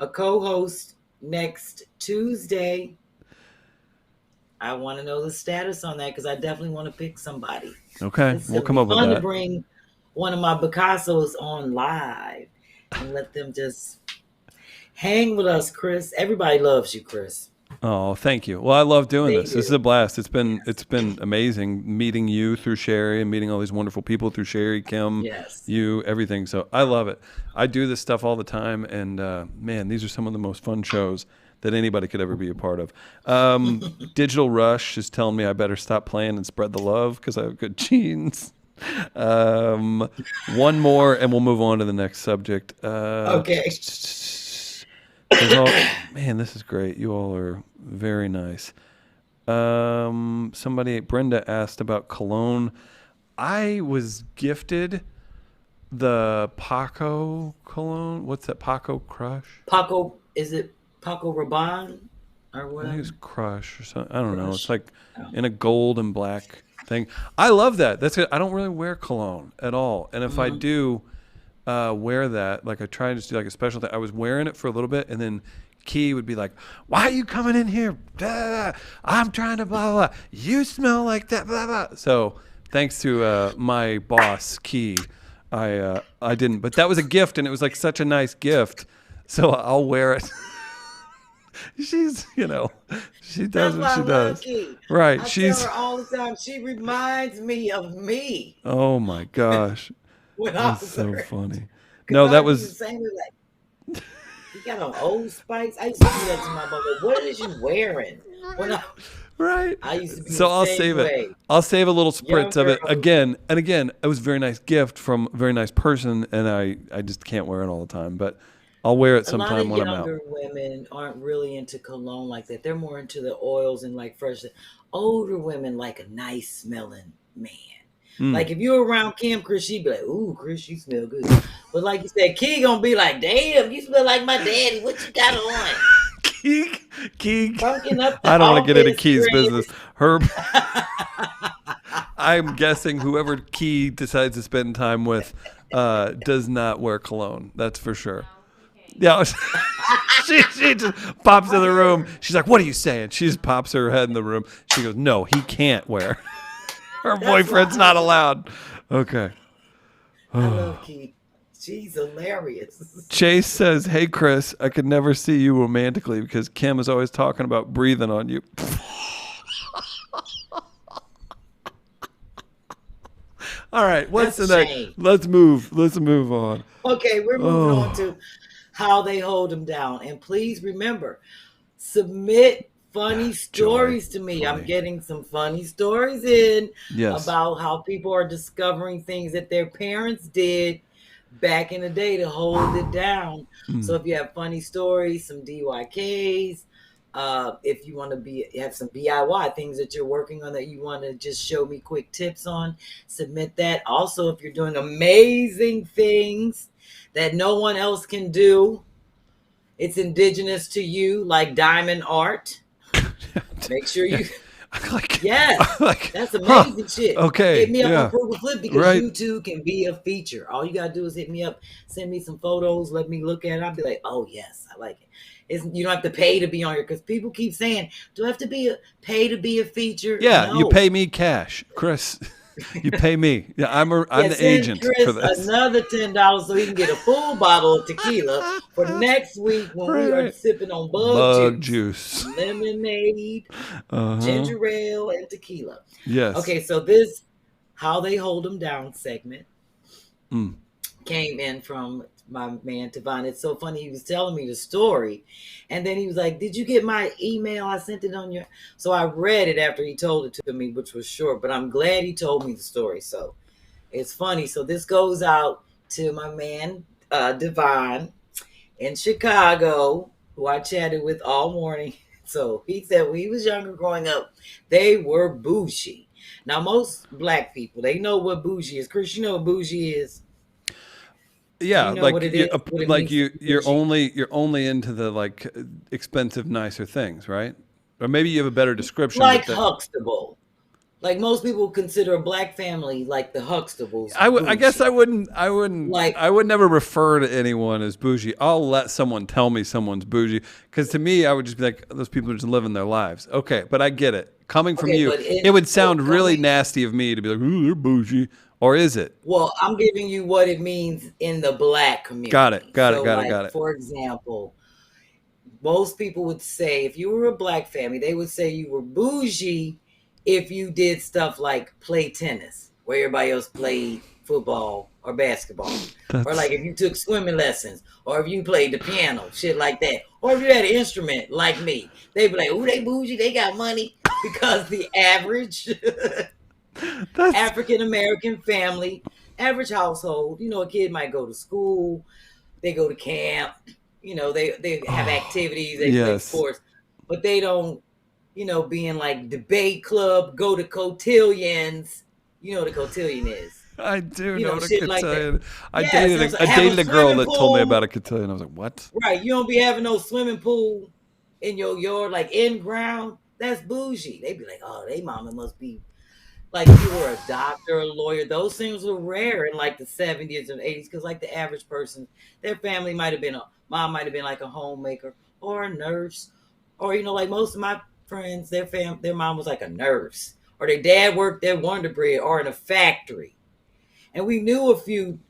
a co-host next Tuesday. I want to know the status on that because I definitely want to pick somebody. Okay, It's we'll gonna come be up with fun to that. bring one of my Picassos on live and let them just hang with us, Chris. Everybody loves you, Chris. Oh, thank you. Well, I love doing They this. This is do. a blast. It's been amazing meeting you through Sherri and meeting all these wonderful people through Sherri, Kym, Yes. you, everything. So I love it. I do this stuff all the time, and man, these are some of the most fun shows that anybody could ever be a part of. Digital Rush is telling me I better stop playing and spread the love because I have good genes. One more, and we'll move on to the next subject. Okay. Man, this is great. You all are very nice. Brenda asked about cologne. I was gifted the Paco Cologne. What's that? Paco Crush? Paco, is it Paco Rabanne or I think whatever? it's Crush or something. I don't know. It's Crush. like Oh. in a gold and black thing. I love that. That's it. I don't really wear cologne at all. And if I do wear that, like I try to just do like a special thing. I was wearing it for a little bit, and then Key would be like, "Why are you coming in here? Blah, blah. I'm trying to blah, blah, blah. You smell like that, blah, blah." So thanks to my boss, Key, I didn't. But that was a gift, and it was like such a nice gift. So I'll wear it. She's, she does That's what why she I love does. Key. Right. I She's, tell her all the time. She reminds me of me oh my gosh. when I That's was so her. funny. 'Cause No, I that do the was, same way, like, you got on Old Spice. I used to do that to my mother. What is you wearing? When right. I used to be So the I'll same save way. it. I'll save a little spritz of it Younger- again and again. It was a very nice gift from a very nice person, and I just can't wear it all the time. But I'll wear it A lot sometime of when I'm out. younger women aren't really into cologne like that. They're more into the oils and like fresh. Older women like a nice smelling man. Mm. Like if you're around Kym, Chris, she'd be like, "Ooh, Chris, you smell good." But like you said, Key gonna be like, "Damn, you smell like my daddy. What you got on?" Keek. Funking up the I don't want to get into office, Key's crazy. business. I'm guessing whoever Key decides to spend time with does not wear cologne. That's for sure. Yeah, she just pops in the room. She's like, "What are you saying?" She just pops her head in the room. She goes, "No, he can't wear. Her boyfriend's not allowed." Okay. I love Key. She's hilarious. Chase says, "Hey Chris, I could never see you romantically because Kym is always talking about breathing on you." All right. What's That's the a next? shame. Let's move on. Okay, we're moving on Oh, to how they hold them down. And please remember, submit funny Joy. stories to me. I'm Funny. getting some funny stories in Yes. about how people are discovering things that their parents did back in the day to hold it down. So if you have funny stories, some DYKs, if you want to have some DIY things that you're working on that you want to just show me quick tips on, submit that. Also, if you're doing amazing things that no one else can do, it's indigenous to you, like diamond art. Make sure you. like, Yes, like, that's huh? amazing shit. Okay. Hit me up on Yeah. Frugal Flip because Right. you too can be a feature. All you gotta do is hit me up, send me some photos, let me look at it. I'll be like, oh yes, I like it. You don't have to pay to be on here because people keep saying, do I have to pay to be a feature? Yeah. You No. pay me cash, Chris. You pay me. Yeah. I'm the Send agent for Chris this. another $10 so he can get a full bottle of tequila for next week when we are Right. sipping on Bug juice, juice. lemonade, Uh-huh. ginger ale, and tequila. Yes. Okay, so this how they hold them down segment Mm. came in from my man Tavon. It's so funny. He was telling me the story, and then he was like, "Did you get my email? I sent it on your." So I read it after he told it to me, which was short, but I'm glad he told me the story. So it's funny. So this goes out to my man Devon in Chicago, who I chatted with all morning. So he said when he was younger growing up, they were bougie. Now most black people, they know what bougie is. Chris, you know what bougie is? Yeah, You know what like it is, what it like means to be you're bougie. only into the like expensive, nicer things, right? Or maybe you have a better description, Like but that Huxtable. Like most people consider a black family like the Huxtables I guess bougie. Like I would never refer to anyone as bougie. I'll let someone tell me someone's bougie because to me I would just be like those people are just living their lives. Okay, but I get it. Coming from okay, you, but it would sound really coming nasty of me to be like, "Ooh, they're bougie," or is it? well, I'm giving you what it means in the black Got it. community. Got it. So Got it. like Got it. for example, most people would say if you were a black family, they would say you were bougie if you did stuff like play tennis, where everybody else played football or basketball. Or That's like if you took swimming lessons, or if you played the piano, shit like that. Or if you had an instrument like me, they'd be like, "Ooh, they bougie, they got money." Because the average that's African American family, average household, a kid might go to school, they go to camp, they have activities, they play yes. sports, but they don't, be in like debate club, go to cotillions. You know what a cotillion is. I do know what a Shit like that. cotillion. Yes, and I have a dated a girl swimming that told me pool. about a cotillion. I was like, what? Right. You don't be having no swimming pool in your yard, like in ground. That's bougie. They be like, oh, they mama must be like if you were a doctor, a lawyer, those things were rare in like the 70s and 80s because like the average person, their family mom might have been like a homemaker or a nurse, or like most of my friends, their mom was like a nurse, or their dad worked at Wonder Bread or in a factory. And we knew a few.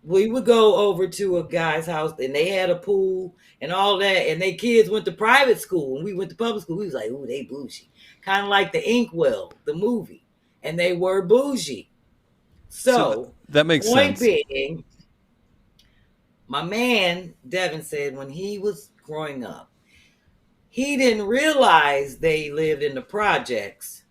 We would go over to a guy's house and they had a pool and all that, and their kids went to private school and we went to public school. We was like, ooh, they bougie. Kind of like the Inkwell, the movie. And they were bougie. So, That makes point sense. being, my man Devin said when he was growing up, he didn't realize they lived in the projects,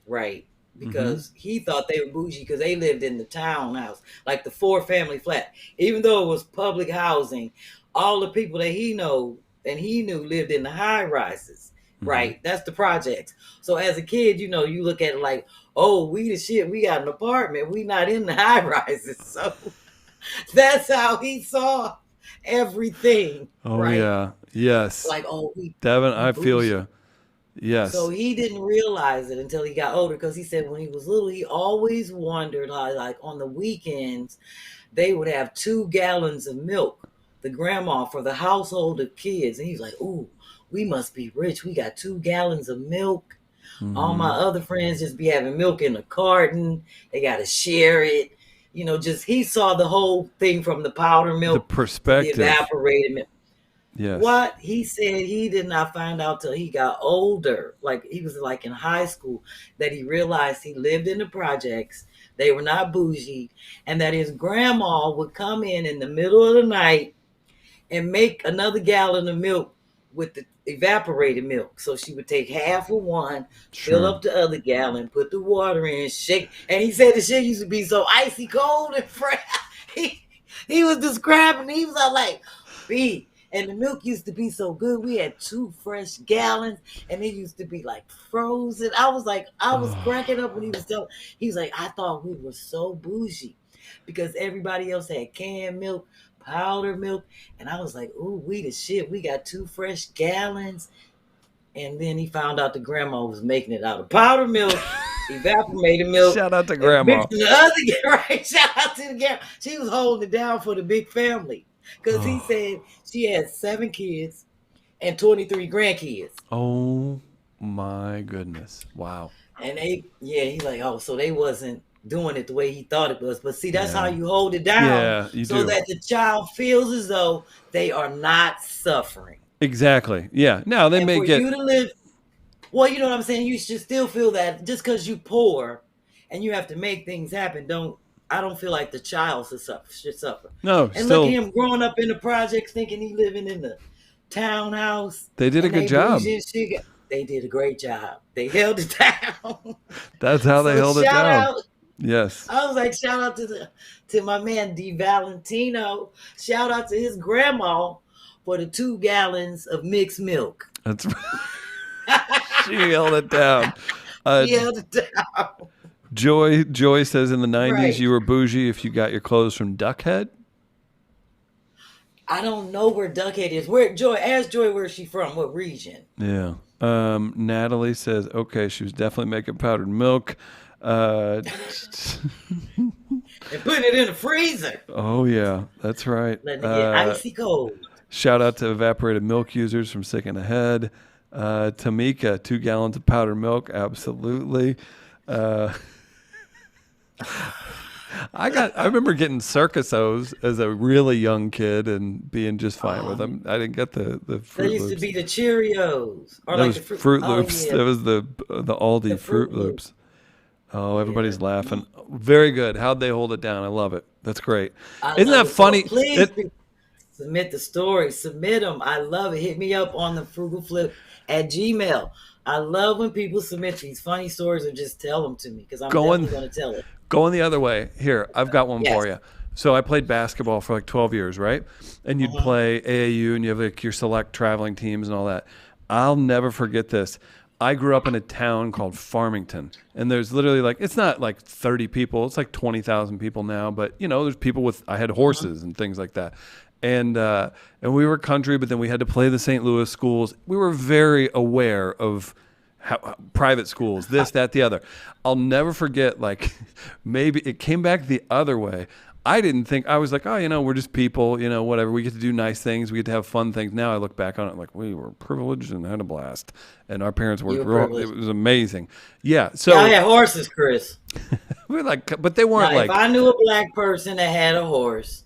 right? Because he thought they were bougie because they lived in the townhouse, like the 4-family flat. Even though it was public housing, all the people that he knew lived in the high rises, right? That's the projects. So as a kid, you look at it like, oh, we the shit. We got an apartment. We not in the high rises. So that's how he saw everything, Oh right? yeah. Yes. Like, oh, Devin, we I feel bougie. you. Yes. So he didn't realize it until he got older because he said when he was little, he always wondered how, like on the weekends, they would have 2 gallons of milk, the grandma for the household of kids. And he's like, ooh, we must be rich. We got 2 gallons of milk. All my other friends just be having milk in a carton. They got to share it. Just he saw the whole thing from the powder The milk to the perspective. evaporated milk. Yes. What he said he did not find out till he got older, like he was like in high school, that he realized he lived in the projects They were not bougie. And that his grandma would come in the middle of the night and make another gallon of milk with the evaporated milk. So she would take half of one, fill up the other gallon, put the water in, shake. And he said the shit used to be so icy cold and fresh. He was describing, he was all like, B. And the milk used to be so good. We had 2 fresh gallons, and it used to be like frozen. I was cracking up when he was telling. He was like, I thought we were so bougie because everybody else had canned milk, powdered milk. And I was like, ooh, we the shit. We got 2 fresh gallons. And then he found out the grandma was making it out of powdered milk, evaporated milk. Shout out to grandma. The other, right? Shout out to the grandma. She was holding it down for the big family. Because he said she had 7 kids and 23 grandkids. Oh my goodness. Wow. And he's like, oh, so they wasn't doing it the way he thought it was. But see, that's how you hold it down. Yeah, you do. That the child feels as though they are not suffering. Exactly. Yeah. Now they may get. You to live, well, you know what I'm saying? You should still feel that just because you poor and you have to make things happen, I don't feel like the child should suffer. No, and look at him growing up in the projects, thinking he living in the townhouse. They did a good job. They did a great job. They held it down. That's how they held it down. Yes. I was like, shout out to my man D Valentino. Shout out to his grandma for the 2 gallons of mixed milk. That's she held it down. She held it down. Joy says in the 90s you were bougie if you got your clothes from Duckhead. I don't know where Duckhead is. Ask Joy where's she from, what region. Yeah. Natalie says, okay, she was definitely making powdered milk. And putting it in the freezer. Oh, yeah, that's right. Letting it get icy cold. Shout out to evaporated milk users from Sick and Ahead. Tamika, 2 gallons of powdered milk. Absolutely. I remember getting Circus O's as a really young kid and being just fine with them. I didn't get the Fruit They used Loops. to be the Cheerios. Or That like was the Fruit Loops. Oh, yeah. That was the Aldi Fruit Loops. Oh, everybody's laughing. Very good. How'd they hold it down? I love it. That's great. Isn't that funny? Please submit the stories. Submit them. I love it. Hit me up on the frugalflip@gmail. I love when people submit these funny stories or just tell them to me because I'm definitely going to tell it. Going the other way. Here, I've got one for you. So I played basketball for like 12 years, right? And you'd play AAU and you have like your select traveling teams and all that. I'll never forget this. I grew up in a town called Farmington, and there's literally like, it's not like 30 people. It's like 20,000 people now, but you know, there's people I had horses and things like that. And we were country, but then we had to play the St. Louis schools. We were very aware of private schools, this, that, the other. I'll never forget, like, maybe it came back the other way. I didn't think, I was like, oh, you know, we're just people, you know, whatever. We get to do nice things. We get to have fun things. Now I look back on it like we were privileged and had a blast. And our parents worked real, it was amazing. Yeah. So I had horses, Chris. we're like, but they weren't now, like. If I knew a black person that had a horse,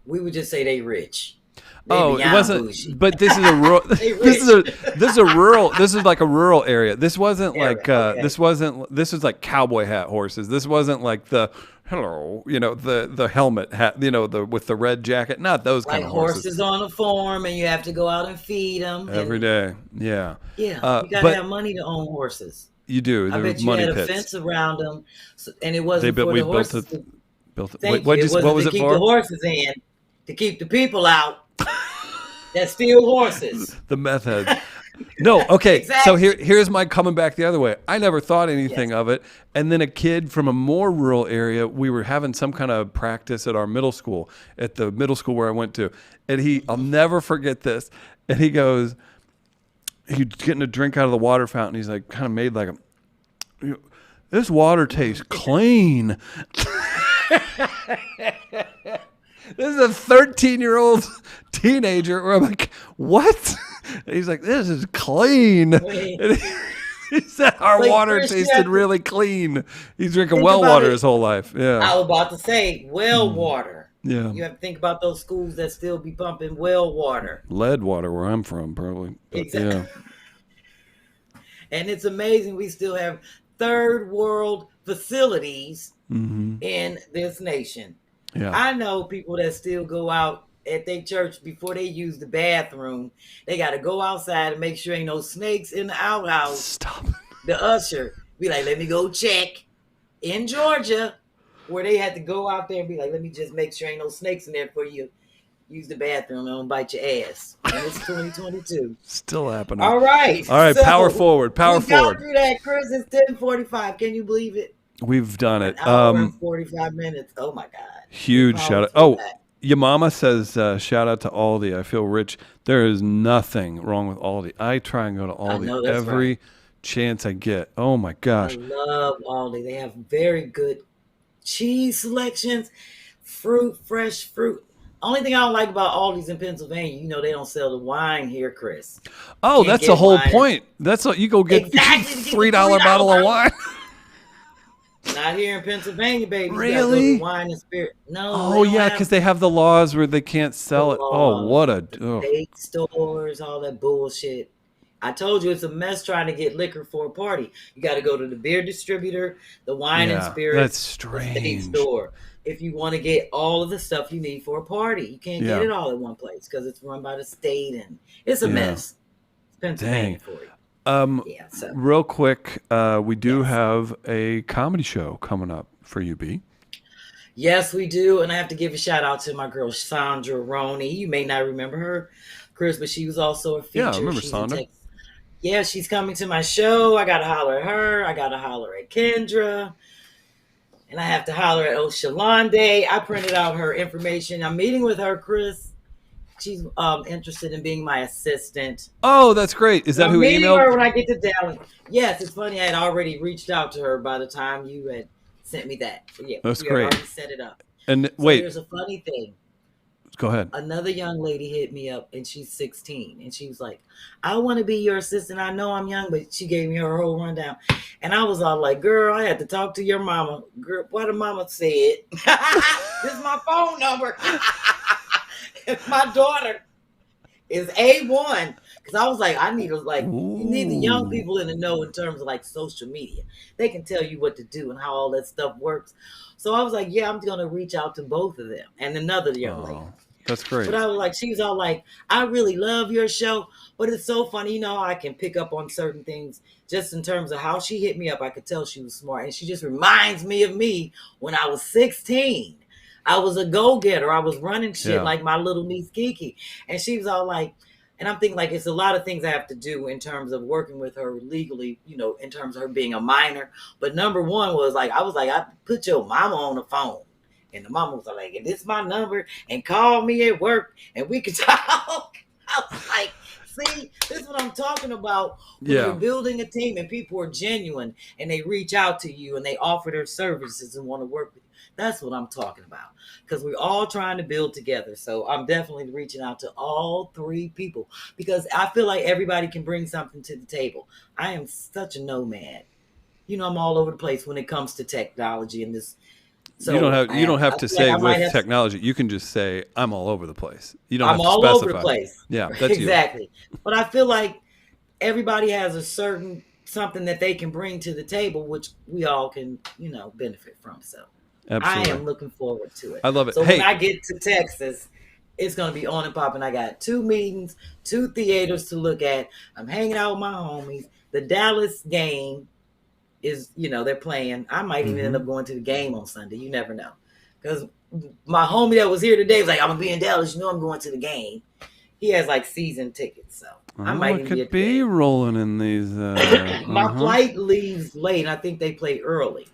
we would just say they rich. It wasn't. Bougie. But this is a rural. this is a rural. This is like a rural area. This wasn't like. This wasn't. This was like cowboy hat horses. This wasn't like the you know, the helmet hat. You know, with the red jacket. Not those kind of horses. Horses on a farm, and you have to go out and feed them every day. Yeah. Yeah. You gotta have money to own horses. You do. I bet you money had pits. a fence around them, and it wasn't for we the horses. Built it. What was to it keep for? The horses in, to keep the people out. That steal horses. The meth heads. No, okay. Exactly. So here's my coming back the other way. I never thought anything of it. And then a kid from a more rural area, we were having some kind of practice at our middle school, at the middle school where I went to. And I'll never forget this. And he goes, he's getting a drink out of the water fountain. He's like, kind of made like this water tastes clean. This is a 13-year-old teenager where I'm like, what? And he's like, this is clean. He said our water tasted really clean. He's drinking well water his whole life. Yeah. I was about to say well water. Yeah. You have to think about those schools that still be pumping well water. Lead water where I'm from, probably. But exactly. Yeah. And it's amazing we still have third world facilities Mm-hmm. in this nation. Yeah. I know people that still go out at their church before they use the bathroom. They got to go outside and make sure ain't no snakes in the outhouse. Stop. The usher be like, let me go check. In Georgia, where they had to go out there and be like, let me just make sure ain't no snakes in there for you. Use the bathroom and don't bite your ass. And it's 2022. Still happening. All right. All right. So, Power forward. Power we got forward. through that, Chris. It's 10:45. Can you believe it? We've done it. An hour and 45 minutes. Oh my God. Huge Power shout out. for Oh, that. your mama says shout out to Aldi. I feel rich. There is nothing wrong with Aldi. I try and go to I know Aldi that's every right. chance I get. Oh my gosh. I love Aldi. They have very good cheese selections, fruit, fresh fruit. Only thing I don't like about Aldi's in Pennsylvania, you know, they don't sell the wine here, Chris. Oh, Can't that's get the whole wine. point. That's what you go get Exactly, to get the $3 $3 bottle of wine. Not here in Pennsylvania, baby. You gotta Really? go to wine and spirit. No. Oh yeah, because they have the laws where they can't sell it. Oh, what a state stores, all that bullshit. I told you it's a mess trying to get liquor for a party. You got to go to the beer distributor, the wine and spirit, that's the strange. state store. If you want to get all of the stuff you need for a party, you can't get it all at one place because it's run by the state and it's a mess. It's Pennsylvania for you. Real quick, we do have a comedy show coming up for you, B. Yes, we do. And I have to give a shout out to my girl, Sandra Roney. You may not remember her, Chris, but she was also a feature. Yeah, I remember She's Sandra. Yeah, she's coming to my show. I got to holler at her. I got to holler at Kendra. And I have to holler at Oshalande. I printed out her information. I'm meeting with her, Chris. She's interested in being my assistant. Oh, that's great. Is that who meeting emailed? her when I get to Dallas. Yes, it's funny. I had already reached out to her by the time you had sent me that. So yeah, That's we great. had already set it up. And So wait, here's a funny thing. go ahead. Another young lady hit me up, and she's 16, and she was like, I want to be your assistant. I know I'm young, but she gave me her whole rundown. And I was all like, girl, I had to talk to your mama. Girl, what the mama said. This is my phone number. My daughter is A1. Because I was like, I need you need the young people in the know in terms of like social media. They can tell you what to do and how all that stuff works. So I was like, yeah, I'm going to reach out to both of them and another young lady. That's great. But I was like, she was all like, I really love your show, but it's so funny. You know, I can pick up on certain things just in terms of how she hit me up. I could tell she was smart. And she just reminds me of me when I was 16. I was a go-getter. I was running shit like my little niece Kiki. And she was all like, and I'm thinking like, it's a lot of things I have to do in terms of working with her legally, you know, in terms of her being a minor. But number one was like, I put your mama on the phone. And the mama was like, this is my number and call me at work and we could talk. I was like, see, this is what I'm talking about. When you're building a team and people are genuine and they reach out to you and they offer their services and want to work with you. That's what I'm talking about. Because we're all trying to build together. So I'm definitely reaching out to all three people because I feel like everybody can bring something to the table. I am such a nomad. You know, I'm all over the place when it comes to technology and this. So you don't have to say with technology. You can just say I'm all over the place. You don't have to specify. I'm all over the place. Yeah, that's exactly. But I feel like everybody has a certain something that they can bring to the table, which we all can, you know, benefit from. So absolutely. I am looking forward to it. I love it. So when I get to Texas, it's going to be on and popping. I got 2 meetings, 2 theaters to look at. I'm hanging out with my homies. The Dallas game is, you know, they're playing. I might even end up going to the game on Sunday. You never know. Because my homie that was here today was like, I'm going to be in Dallas. You know I'm going to the game. He has like season tickets. So I might even be rolling in these. My flight leaves late. And I think they play early.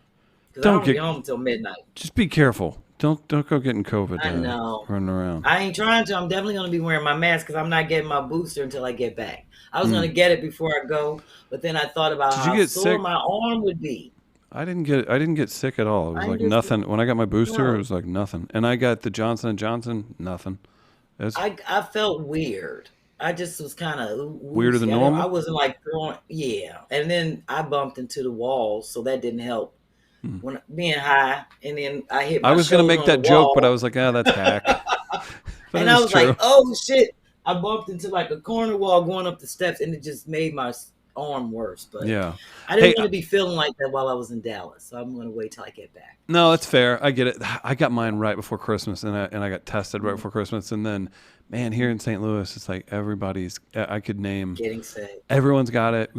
Because I don't get home until midnight. Just be careful. Don't go getting COVID. I know. Running around. I ain't trying to. I'm definitely going to be wearing my mask because I'm not getting my booster until I get back. I was going to get it before I go, but then I thought about how sore my arm would be. I didn't get sick at all. It was like nothing. When I got my booster, it was like nothing. And I got the Johnson & Johnson, nothing. I felt weird. I just was kind of weirder than normal. I wasn't like throwing, and then I bumped into the wall, so that didn't help. When being high, and then I hit. I was gonna make that joke, but I was like, that's hack. And I was like, oh shit! I bumped into like a corner wall going up the steps, and it just made my arm worse. But Yeah. I didn't Hey, want to be feeling like that while I was in Dallas, so I'm going to wait till I get back. No, that's fair. I get it. I got mine right before Christmas, and I got tested right before Christmas, and then, man, here in St. Louis, it's like everybody's. I could name. Getting sick. Everyone's got it.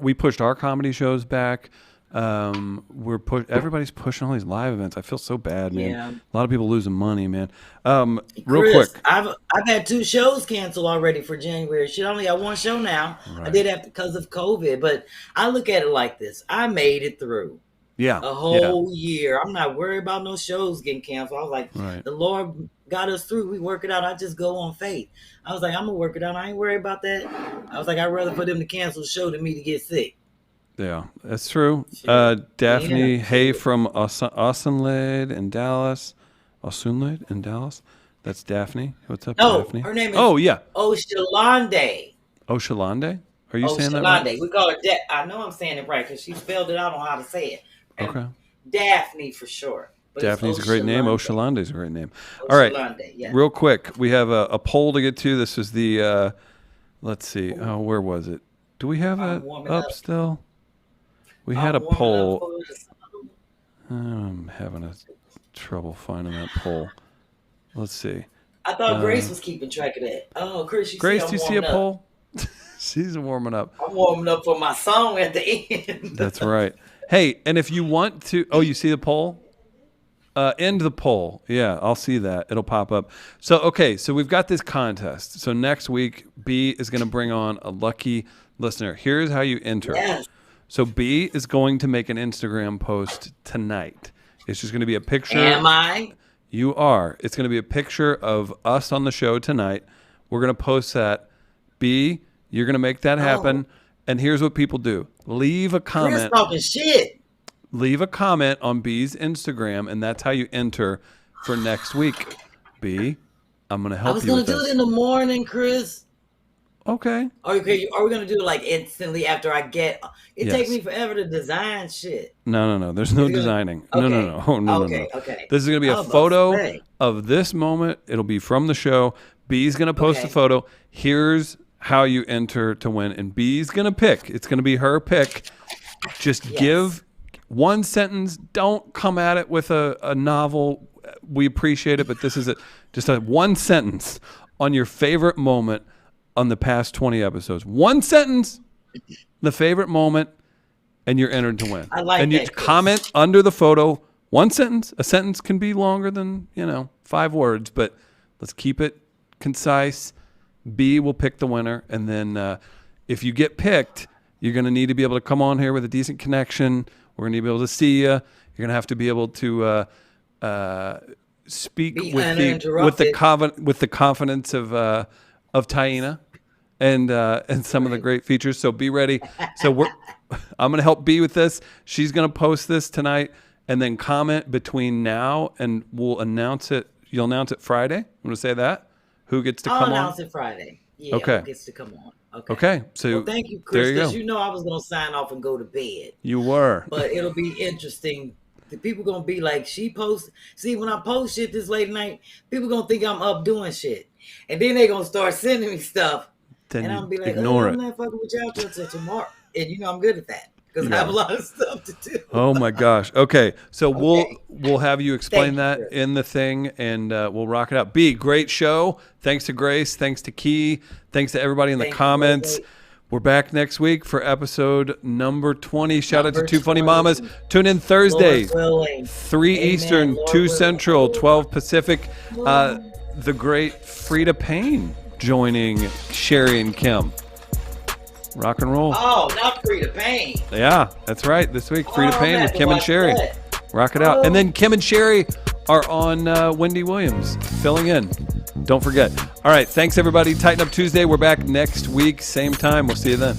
We pushed our comedy shows back. Everybody's pushing all these live events. I feel so bad, man. Yeah. A lot of people losing money, man. Real Chris, quick. I've had 2 shows canceled already for January. Shit, I only got 1 show now. Right. I did have because of COVID, but I look at it like this: I made it through Yeah. a whole year. I'm not worried about no shows getting canceled. I was like, Right. the Lord got us through. We work it out. I just go on faith. I was like, I'm gonna work it out. I ain't worried about that. I was like, I'd rather for them to cancel the show than me to get sick. Yeah, that's true. Shit. Daphne Yeah. Hay from Ausunlaid in Dallas. Ausunlaid in Dallas. That's Daphne. What's up, No, Daphne? her name is yeah. Oshalande. Oshalande? Are you saying that right? We call her I know I'm saying it right because she spelled it out on how to say it. And Okay. Daphne for short. But it's Daphne's a great name. Oshalande. Oshalande's a great name. All right. Oshalande, yeah. Real quick, we have a poll to get to. This is the, let's see. Oh, where was it? Do we have I'm it warming up up. still? We had a I'm warming up poll. for this. I'm having trouble finding that poll. Let's see. I thought Grace was keeping track of that. Oh, Chris, Grace, I'm do you see a warming up. poll? She's warming up. I'm warming up for my song at the end. That's right. Hey, and if you want to, you see the poll? End the poll. Yeah, I'll see that. It'll pop up. So we've got this contest. So next week, B is going to bring on a lucky listener. Here's how you enter. Yes. So B is going to make an Instagram post tonight. It's just going to be a picture. Am I? You are. It's going to be a picture of us on the show tonight. We're going to post that. B, you're going to make that happen. And here's what people do. Leave a Chris comment. talking shit. Leave a comment on B's Instagram, and that's how you enter for next week. B, I'm going to I help was you going with to do this. it in the morning, Chris. Okay. Okay, are we going to do it like instantly after I get... It Yes. takes me forever to design shit. No. There's no designing. Okay. No. Okay. This is going to be I a was about to photo say. of this moment. It'll be from the show. B's going to post Okay. the photo. Here's how you enter to win. And B's going to pick. It's going to be her pick. Just give one sentence. Don't come at it with a novel. We appreciate it, but this is just a one sentence on your favorite moment on the past 20 episodes. One sentence, the favorite moment, and you're entered to win. I like and you that, Chris. comment under the photo. One sentence. A sentence can be longer than 5 words, but let's keep it concise. B will pick the winner, and then if you get picked, you're going to need to be able to come on here with a decent connection. We're going to be able to see you. You're going to have to be able to speak Be with uninterrupted. the confidence of Taina and some of the great features. So be ready. So I'm going to help B with this. She's going to post this tonight, and then comment between now and we'll announce it. You'll announce it Friday. I'm going to say that. Who gets to I'll come on? announce it Friday. Yeah, Okay. who gets to come on. Okay. So Well, thank you, there Chris, you go. because you know I was going to sign off and go to bed. You were. But it'll be interesting. The people going to be like, she posts. See, when I post shit this late night, people going to think I'm up doing shit. And then they going to start sending me stuff. Then And I'm going to be like, ignore I'm it. not fucking with y'all till tomorrow. And I'm good at that. Because I have a lot of stuff to do. Oh my gosh. Okay. So we'll have you explain Thank that you. in the thing, and we'll rock it out. B, great show. Thanks to Grace. Thanks to Key. Thanks to everybody in the Thank you, comments. Rosie. We're back next week for episode number 20. Shout out to Number Two Funny 20. Mamas. Tune in Thursday, Lord willing. 3 Amen. Eastern, Lord 2 willing. Central, 12 Pacific. The great Frida Payne joining Sherri and Kym. Rock and roll. Oh, not Frida Payne. Yeah, that's right. This week, Frida Oh, Payne I'm with gonna Kym and watch Sherri. that. Rock it out. And then Kym and Sherri are on Wendy Williams, filling in. Don't forget. All right, thanks, everybody. Tighten Up Tuesday. We're back next week, same time. We'll see you then.